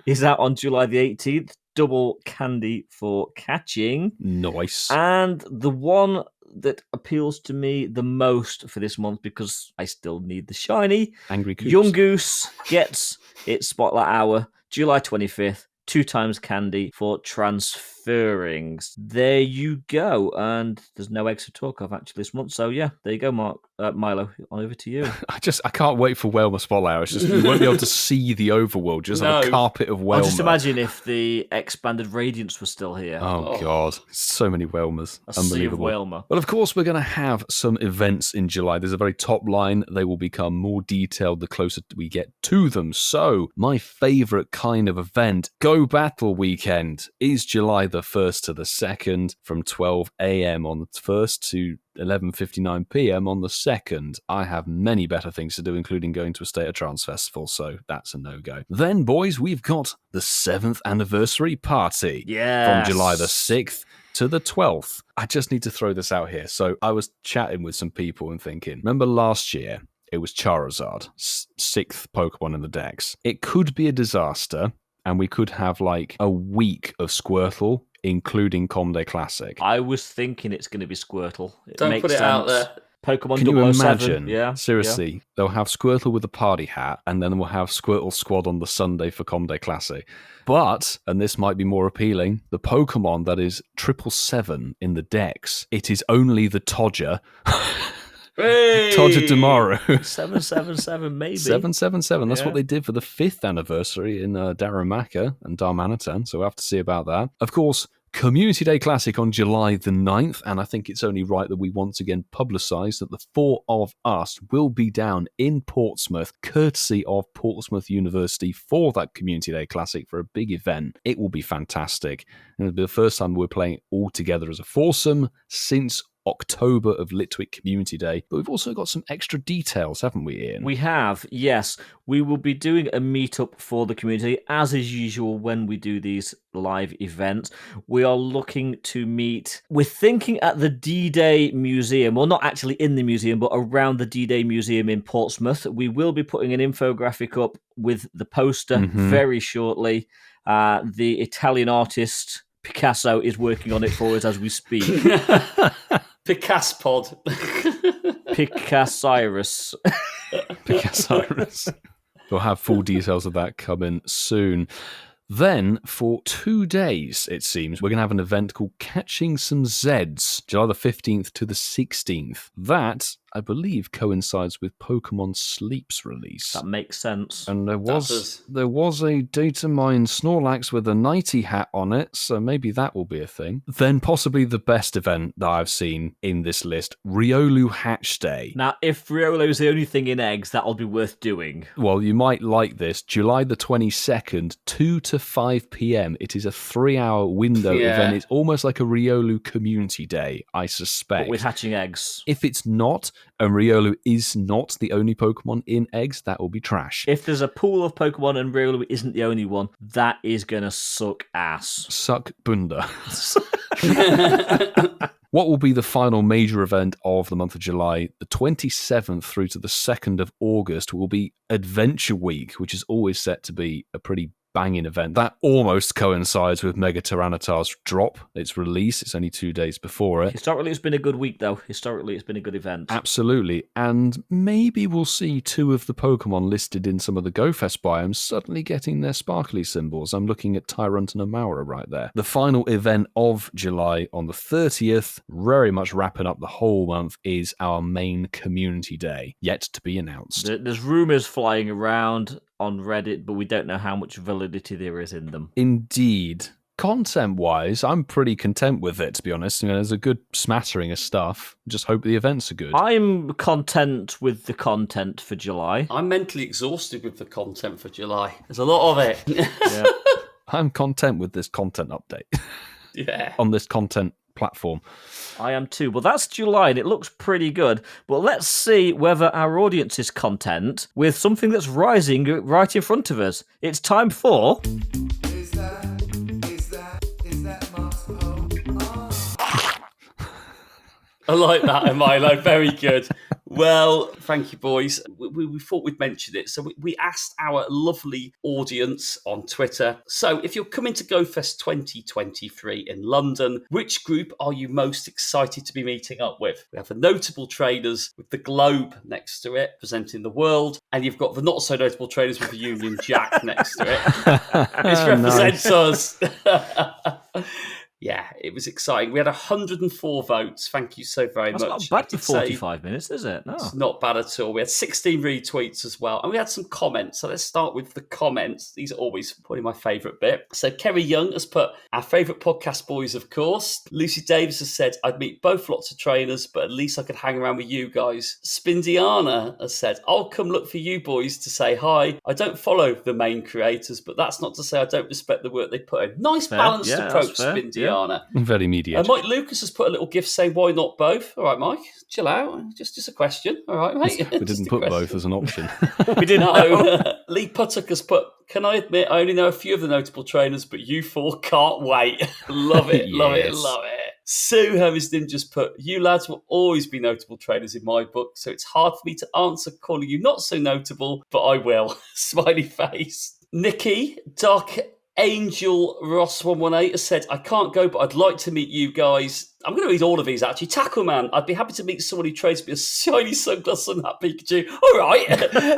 S1: is out on July the 18th. Double candy for catching.
S2: Nice.
S1: And the one that appeals to me the most for this month, because I still need the shiny,
S2: Angry Coops.
S1: Young Goose gets its Spotlight Hour, July 25th. 2x candy for transferring. There you go. And there's no eggs to talk of actually this month. So yeah, there you go, Milo. Over to you.
S2: I can't wait for Whalmer Spotlight. It's just you won't be able to see the overworld. Just have a carpet of Whalmer.
S1: Just imagine if the expanded Radiance was still here.
S2: Oh God, so many Whalmers. Unbelievable.
S1: Sea of Whalmer.
S2: But of course, we're going to have some events in July. There's a very top line. They will become more detailed the closer we get to them. So my favourite kind of event, Go Battle Weekend, is July the 1st to the 2nd from 12 a.m. on the 1st to 11:59 p.m. on the 2nd. I have many better things to do, including going to a State of Trance festival, so that's a no-go. Then, boys, we've got the 7th anniversary party from July the 6th to the 12th. I just need to throw this out here. So I was chatting with some people and thinking, remember last year, it was Charizard, 6th Pokemon in the Dex. It could be a disaster, and we could have like a week of Squirtle, including Comday Classic.
S1: I was thinking it's going to be Squirtle.
S3: Don't
S1: makes
S3: put it
S1: sense.
S3: out there.
S1: Pokemon
S2: Can you
S1: 007.
S2: imagine?
S1: Yeah.
S2: Seriously, they'll have Squirtle with a party hat, and then we'll have Squirtle Squad on the Sunday for Comday Classic. But, and this might be more appealing, the Pokemon that is 777 in the Dex, it is only the Todger.
S3: Hey!
S2: Todger tomorrow.
S1: 777, maybe.
S2: 777. That's what they did for the 5th anniversary in Darumaka and Darmanitan, so we'll have to see about that. Of course, Community Day Classic on July the 9th, and I think it's only right that we once again publicise that the 4 of us will be down in Portsmouth, courtesy of Portsmouth University, for that Community Day Classic for a big event. It will be fantastic, and it'll be the first time we're playing all together as a foursome since October of Litwick Community Day. But we've also got some extra details, haven't we, Ian?
S1: We have, yes. We will be doing a meetup for the community, as is usual when we do these live events. We are looking to meet, we're thinking at the D-Day Museum, well, not actually in the museum, but around the D-Day Museum in Portsmouth. We will be putting an infographic up with the poster very shortly. The Italian artist Picasso is working on it for us as we speak.
S3: Picaspod.
S1: Picassirus.
S2: Picassirus. We'll have full details of that coming soon. Then, for 2 days, it seems, we're going to have an event called Catching Some Zeds, July the 15th to the 16th. That, I believe, coincides with Pokemon Sleep's release.
S1: That makes sense.
S2: And there was a data mine Snorlax with a nighty hat on it, so maybe that will be a thing. Then possibly the best event that I've seen in this list, Riolu Hatch Day.
S1: Now, if Riolo's the only thing in eggs, that'll be worth doing.
S2: Well, you might like this. July the 22nd, 2 to 5 p.m. It is a 3-hour window event. It's almost like a Riolu Community Day, I suspect.
S1: But with hatching eggs.
S2: If it's not, and Riolu is not the only Pokemon in eggs, that will be trash.
S1: If there's a pool of Pokemon and Riolu isn't the only one, that is going to suck ass.
S2: Suck bunda. What will be the final major event of the month of July? The 27th through to the 2nd of August will be Adventure Week, which is always set to be a pretty banging event. That almost coincides with Mega Tyranitar's drop, its release. It's only 2 days before it.
S1: Historically, it's been a good week, though. Historically, it's been a good event.
S2: Absolutely. And maybe we'll see 2 of the Pokemon listed in some of the GoFest biomes suddenly getting their sparkly symbols. I'm looking at Tyrant and Amaura right there. The final event of July on the 30th, very much wrapping up the whole month, is our main community day, yet to be announced.
S1: There's rumours flying around on Reddit, but we don't know how much validity there is in them.
S2: Indeed. Content-wise, I'm pretty content with it, to be honest. You know, there's a good smattering of stuff. Just hope the events are good.
S1: I'm content with the content for July.
S3: I'm mentally exhausted with the content for July. There's a lot of it.
S1: Yeah.
S2: I'm content with this content update.
S3: Yeah.
S2: On this content platform.
S1: I am too. Well, that's July and it looks pretty good. But let's see whether our audience is content with something that's rising right in front of us. It's time for...
S9: Is that Mark's
S3: I like that, Milo. Very good. Well, thank you, boys. We thought we'd mention it. So we asked our lovely audience on Twitter. So if you're coming to GoFest 2023 in London, which group are you most excited to be meeting up with? We have the notable trainers with the globe next to it, presenting the world. And you've got the not so notable trainers with the Union Jack next to it. This represents us. Yeah, it was exciting. We had 104 votes. Thank you so very much.
S1: That's not bad for 45 minutes, is it? No.
S3: It's not bad at all. We had 16 retweets as well. And we had some comments. So let's start with the comments. These are always probably my favourite bit. So Kerry Young has put, our favourite podcast boys, of course. Lucy Davis has said, I'd meet both lots of trainers, but at least I could hang around with you guys. Spindiana has said, I'll come look for you boys to say hi. I don't follow the main creators, but that's not to say I don't respect the work they put in. Nice balanced approach, Spindiana.
S2: Very mediated.
S3: Mike Lucas has put a little gift saying, why not both? All right, Mike, chill out. Just a question. All right, mate.
S2: We didn't put both as an option.
S1: We didn't know.
S3: Lee Puttock has put, can I admit I only know a few of the notable trainers, but you four can't wait. Love it, love it, love it. Sue Hermiston just put, you lads will always be notable trainers in my book, so it's hard for me to answer calling you not so notable, but I will. Smiley face. Nikki, Dark Angel Ross 118 has said, I can't go, but I'd like to meet you guys. I'm going to read all of these, actually. Tackleman, I'd be happy to meet someone who trades me a shiny sunglass on that Pikachu. All right.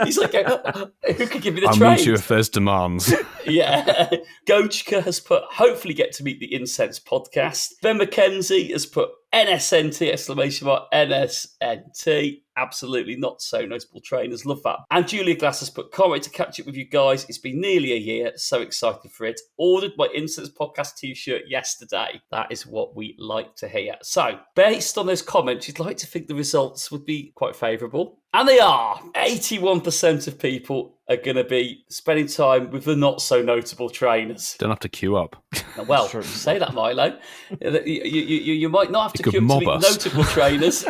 S3: He's like, who could give me the trade?
S2: I'll meet you if there's demands.
S3: Yeah. Gochka has put, hopefully get to meet the Incensed podcast. Ben McKenzie has put, NSNT, exclamation mark, NSNT. Absolutely not so notable trainers. Love that. And Julia Glass has put, can't wait to catch up with you guys. It's been nearly a year. So excited for it. Ordered my Incensed podcast t-shirt yesterday. That is what we like to hear. So, based on those comments, you'd like to think the results would be quite favourable. And they are. 81% of people are going to be spending time with the not-so-notable trainers.
S2: Don't have to queue up.
S3: Well, say that, Milo. You might not have to queue up to meet notable trainers.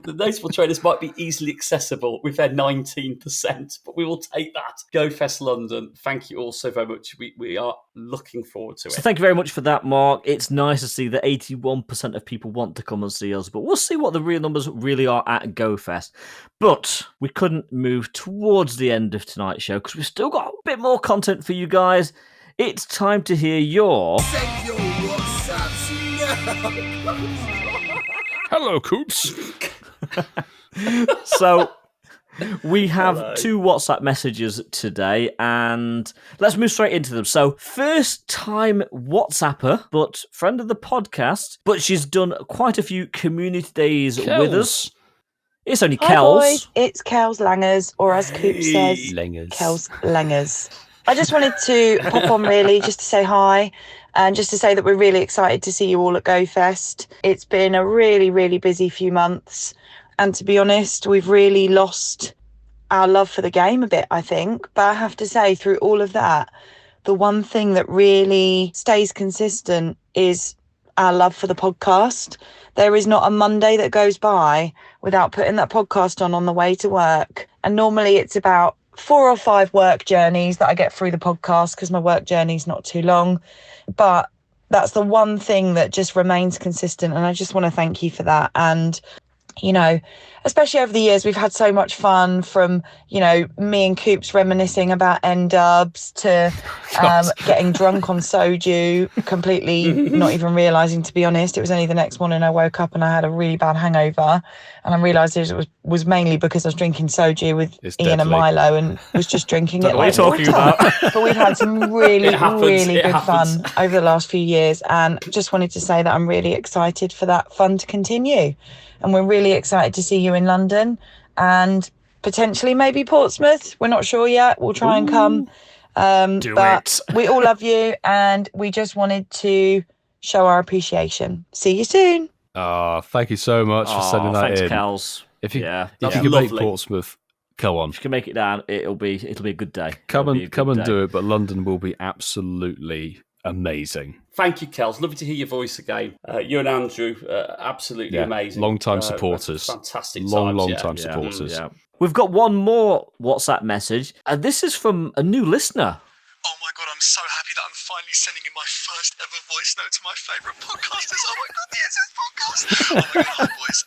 S3: The notable trainers might be easily accessible with their 19%, but we will take that. GoFest London, thank you all so very much. We are looking forward to it.
S1: So thank you very much for that, Mark. It's nice to see that 81% of people want to come and see us, but we'll see what the real numbers really are at GoFest. But we couldn't move towards the end of tonight's show because we've still got a bit more content for you guys. It's time to hear your...
S9: Send your WhatsApps now.
S2: Hello, Coops.
S1: So we have two WhatsApp messages today, and let's move straight into them. So first time WhatsApper, but friend of the podcast, but she's done quite a few community days with us. It's only
S10: Hi
S1: Kels.
S10: boys, it's Kels Langers, or as Coop says,
S2: Langers.
S10: Kels Langers. I just wanted to pop on really just to say hi and just to say that we're really excited to see you all at GoFest. It's been a really, really busy few months. And to be honest, we've really lost our love for the game a bit, I think. But I have to say, through all of that, the one thing that really stays consistent is our love for the podcast. There is not a Monday that goes by without putting that podcast on the way to work. And normally it's about 4 or 5 work journeys that I get through the podcast because my work journey's not too long. But that's the one thing that just remains consistent. And I just want to thank you for that. And, you know, especially over the years, we've had so much fun from, you know, me and Coops reminiscing about N-dubs to getting drunk on soju, completely not even realising, to be honest. It was only the next morning I woke up and I had a really bad hangover. And I realised it was mainly because I was drinking soju with Ian and Milo and was just drinking it like
S1: what are you talking about?
S10: But we've had some really, really good fun over the last few years. And just wanted to say that I'm really excited for that fun to continue. And we're really excited to see you in London and potentially maybe Portsmouth. We're not sure yet. We'll try and come. But we all love you and we just wanted to show our appreciation. See you soon.
S2: Thank you so much for sending that
S1: thanks,
S2: in.
S1: Kels.
S2: If you
S1: Yeah,
S2: could make Portsmouth, Go on.
S1: If you can make it down, it'll be a good day.
S2: Come and do it, but London will be absolutely amazing.
S3: Thank you, Kels. Lovely to hear your voice again. You and Andrew, absolutely amazing.
S2: Long-time supporters.
S3: Fantastic
S2: Long-time supporters.
S1: Yeah. We've got one more WhatsApp message, and this is from a new listener.
S11: Oh my god, I'm so happy that I'm finally sending in my first ever voice note to my favourite podcasters. Oh my god, the Incensed podcast. Oh my god, hi boys.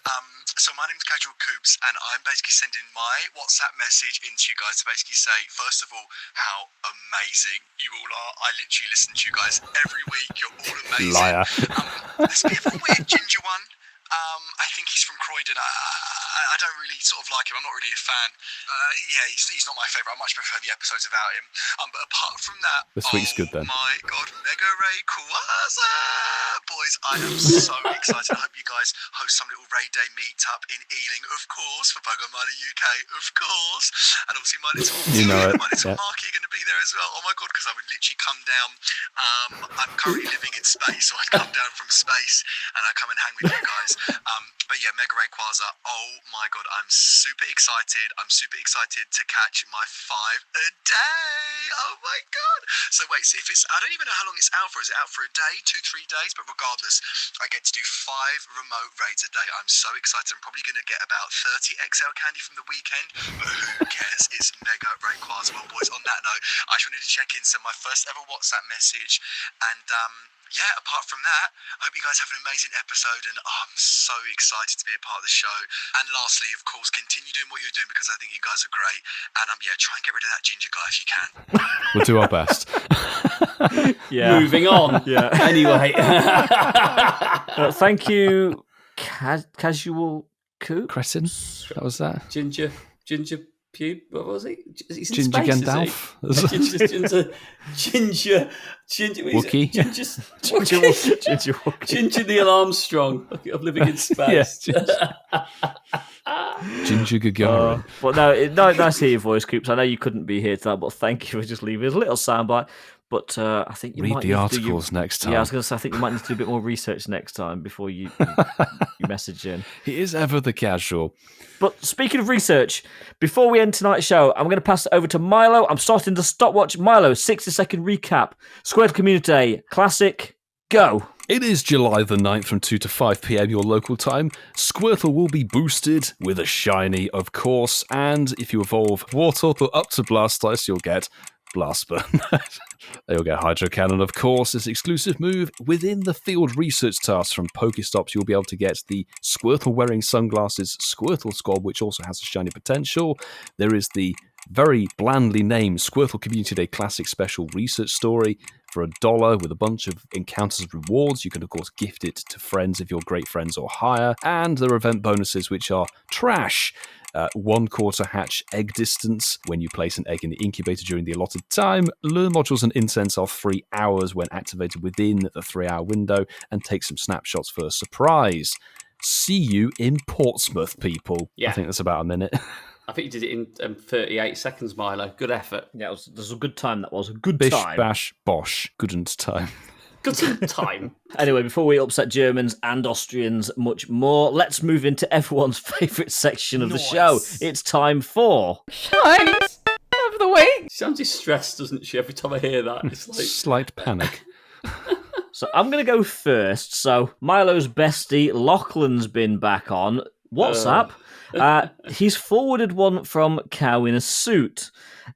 S11: So my name's Casual Coops, and I'm basically sending my WhatsApp message into you guys to basically say, first of all, how amazing you all are. I literally listen to you guys every week. You're all amazing.
S2: Liar.
S11: There's a bit of a weird ginger one. I think he's from Croydon. I don't really sort of like him. I'm not really a fan. He's not my favourite. I much prefer the episodes about him. But apart from that,
S2: This week's good then.
S11: Oh my god, Mega Rayquaza! Boys, I am so excited. I hope you guys host some little Ray Day meet-up in Ealing, of course, for Pokémon Milo UK, of course. And obviously my little, Marky are going to be there as well. Oh my god, because I would literally come down. I'm currently living in space, so I'd come down from space and I'd come and hang with you guys. But yeah, Mega Rayquaza, oh my god, I'm super excited. I'm super excited to catch my 5 a day. Oh my god. So wait, so if it's, I don't even know how long it's out for. Is it out for a day, 2-3 days? But regardless, I get to do 5 remote raids a day. I'm so excited. I'm probably going to get about 30 XL candy from the weekend, but who cares? It's Mega Rayquaza. Well, boys, on that note, I just wanted to check in, send my first ever WhatsApp message, and yeah, apart from that, I hope you guys have an amazing episode, and I'm so excited to be a part of the show. And lastly, of course, continue doing what you're doing because I think you guys are great. And try and get rid of that ginger guy if you can.
S2: We'll do our best.
S1: Yeah.
S3: Moving on.
S1: Yeah.
S3: Anyway.
S1: Thank you, Casual Coop.
S2: Cretin? That was that?
S3: Ginger Pube, what was he? He's in
S2: Ginger
S3: space,
S2: Gandalf?
S3: Ginger
S2: Wookie?
S1: Ginger Wookie.
S3: Ginger Neil Armstrong of living in space.
S2: Ginger Gagarin.
S1: But no, nice to hear your voice, Coops. I know you couldn't be here tonight, but thank you for just leaving us a little soundbite. But I think you
S2: read
S1: might
S2: the articles next time.
S1: Yeah, I was going to say, I think you might need to do a bit more research next time before you message in.
S2: He is ever the casual.
S1: But speaking of research, before we end tonight's show, I'm going to pass it over to Milo. I'm starting the stopwatch. Milo, 60-second recap. Squared Community Day, Classic, go.
S2: It is July the 9th from 2 to 5 p.m. your local time. Squirtle will be boosted with a shiny, of course, and if you evolve Wartortle up to Blastoise, you'll get Blastburn. You'll get Hydro Cannon, of course, this exclusive move. Within the field research tasks from Pokestops, you'll be able to get the Squirtle wearing sunglasses Squirtle Squad, which also has a shiny potential. There is the very blandly named Squirtle Community Day Classic Special Research Story for $1 with a bunch of encounters and rewards. You can, of course, gift it to friends if you're great friends or higher. And there are event bonuses, which are trash. 1/4 hatch egg distance when you place an egg in the incubator during the allotted time. Learn modules and incense are 3 hours when activated within the 3-hour window, and take some snapshots for a surprise. See you in Portsmouth, people.
S3: Yeah.
S2: I think that's about a minute.
S3: I think you did it in 38 seconds, Milo. Good effort.
S1: Yeah, it was a good time. That was a good
S2: Bish,
S1: time.
S2: bash, bosh. Good time.
S3: Good time.
S1: Anyway, before we upset Germans and Austrians much more, let's move into everyone's favourite section of the show. It's time for...
S6: Shinies of the week.
S3: She sounds distressed, doesn't she, every time I hear that? It's like...
S2: Slight panic.
S1: So I'm going to go first. So Milo's bestie, Lachlan's been back on WhatsApp. He's forwarded one from Cow in a Suit.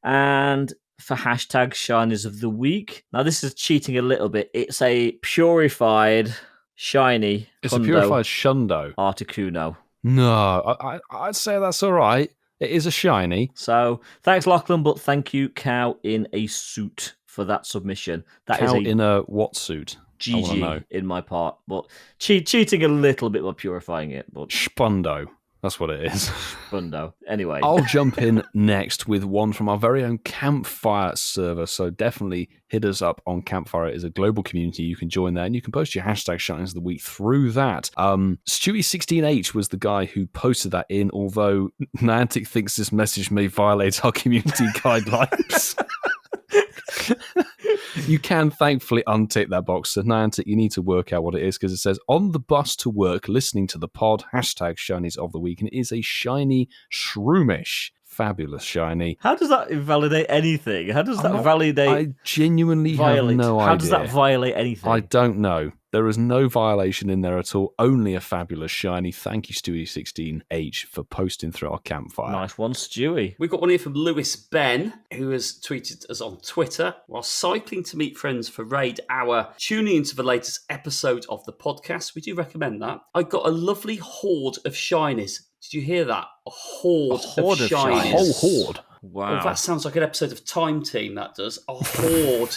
S1: And... for hashtag shinies of the week. Now, this is cheating a little bit. It's a purified shiny.
S2: It's a purified Shundo.
S1: Articuno.
S2: No, I'd say that's all right. It is a shiny.
S1: So, thanks, Lachlan, but thank you, Cow in a Suit, for that submission. That
S2: Cow
S1: is
S2: in a what suit?
S1: GG in my part, but cheating a little bit by purifying it. But
S2: Spundo. That's what it is.
S1: Bundo. Anyway.
S2: I'll jump in next with one from our very own Campfire server. So definitely hit us up on Campfire. It is a global community. You can join there and you can post your hashtag shinies of the week through that. Stewie16H was the guy who posted that in, although Niantic thinks this message may violate our community guidelines. You can thankfully untick that box. So Niantic, you need to work out what it is, because it says on the bus to work listening to the pod, hashtag shinies of the week, and it is a shiny Shroomish. fabulous shiny.
S1: How does that invalidate anything? How does that validate?
S2: I genuinely have no idea.
S1: How does that violate anything?
S2: I don't know. There is no violation in there at all. Only a fabulous shiny. Thank you, Stewie16H, for posting through our campfire.
S1: Nice one, Stewie.
S3: We've got one here from Lewis Ben, who has tweeted us on Twitter. While cycling to meet friends for Raid Hour, tuning into the latest episode of the podcast, we do recommend that. I got a lovely horde of shinies. Did you hear that? A horde of shinies.
S2: A whole horde.
S1: Wow.
S3: Oh, that sounds like an episode of Time Team, that does. A horde.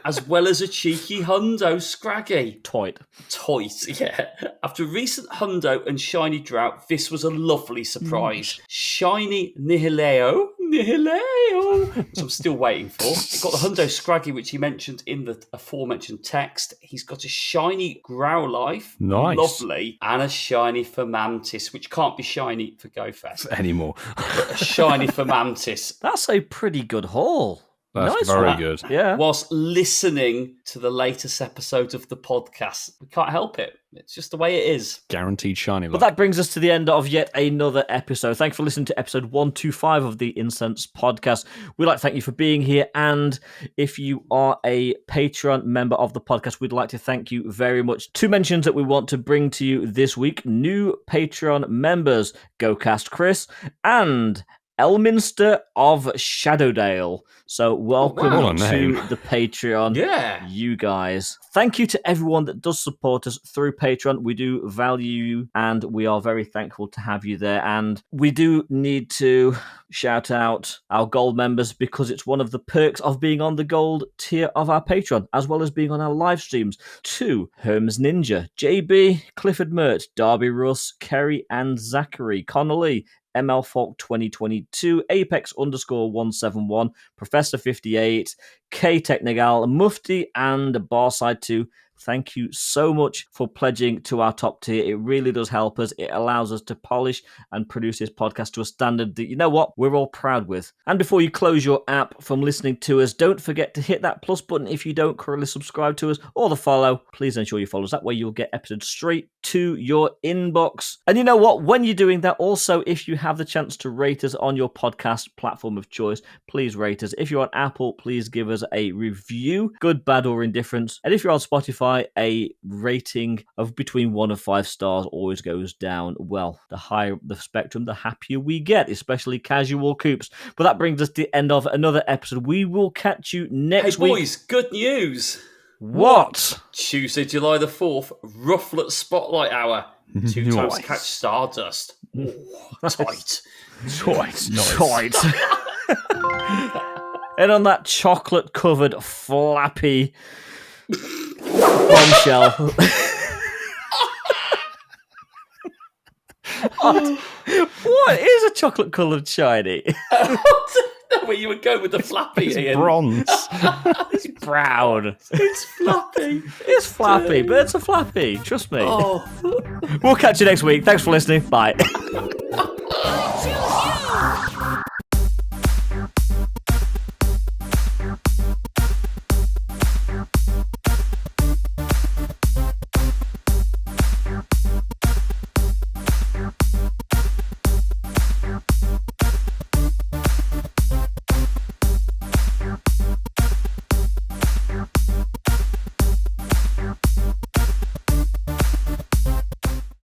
S3: As well as a cheeky hundo scraggy.
S1: Toit,
S3: yeah. After a recent hundo and shiny drought, this was a lovely surprise. Shiny Nihileo, which I'm still waiting for. It got the hundo scraggy, which he mentioned in the aforementioned text. He's got a shiny Growlithe,
S2: nice,
S3: lovely, and a shiny Fermantis, which can't be shiny for GoFest
S2: anymore.
S3: But a shiny Fermantis.
S1: That's a pretty good haul.
S2: That's
S1: nice
S2: very
S1: one.
S2: good.
S1: Yeah.
S3: Whilst listening to the latest episode of the podcast, we can't help it. It's just the way it is.
S2: Guaranteed shiny luck.
S1: But that brings us to the end of yet another episode. Thanks for listening to episode 125 of the Incensed podcast. We'd like to thank you for being here. And if you are a Patreon member of the podcast, we'd like to thank you very much. 2 mentions that we want to bring to you this week. New Patreon members, GoCast Chris and Elminster of Shadowdale. So welcome to the Patreon.
S3: Yeah.
S1: You guys. Thank you to everyone that does support us through Patreon. We do value you and we are very thankful to have you there. And we do need to shout out our gold members because it's one of the perks of being on the gold tier of our Patreon, as well as being on our live streams to Herms Ninja, JB, Clifford Mert, Darby Russ, Kerry and Zachary, Connolly, ML Falk 2022, Apex _171, Professor 58, K Technigal, Mufti, and Barside 2. Thank you so much for pledging to our top tier. It really does help us. It allows us to polish and produce this podcast to a standard that, you know what, we're all proud with. And before you close your app from listening to us, don't forget to hit that plus button if you don't currently subscribe to us, or the follow. Please ensure you follow us. That way you'll get episodes straight to your inbox. And you know what? When you're doing that, also, if you have the chance to rate us on your podcast platform of choice, please rate us. If you're on Apple, please give us a review, good, bad, or indifferent. And if you're on Spotify, a rating of between 1 and 5 stars always goes down. Well, the higher the spectrum, the happier we get, especially casual coops. But that brings us to the end of another episode. We will catch you next week.
S3: Hey boys, good news.
S1: What?
S3: Tuesday, July the 4th, Rufflet Spotlight Hour. 2 times catch Stardust. Ooh, tight.
S1: Tight. And on that chocolate-covered, flappy bombshell. What is a chocolate-coloured shiny?
S3: Where you would go with the flappy,
S2: It's
S3: Ian.
S2: bronze.
S1: It's brown.
S3: It's flappy.
S1: It's flappy, but it's a flappy. Trust me.
S3: Oh.
S1: We'll catch you next week. Thanks for listening. Bye.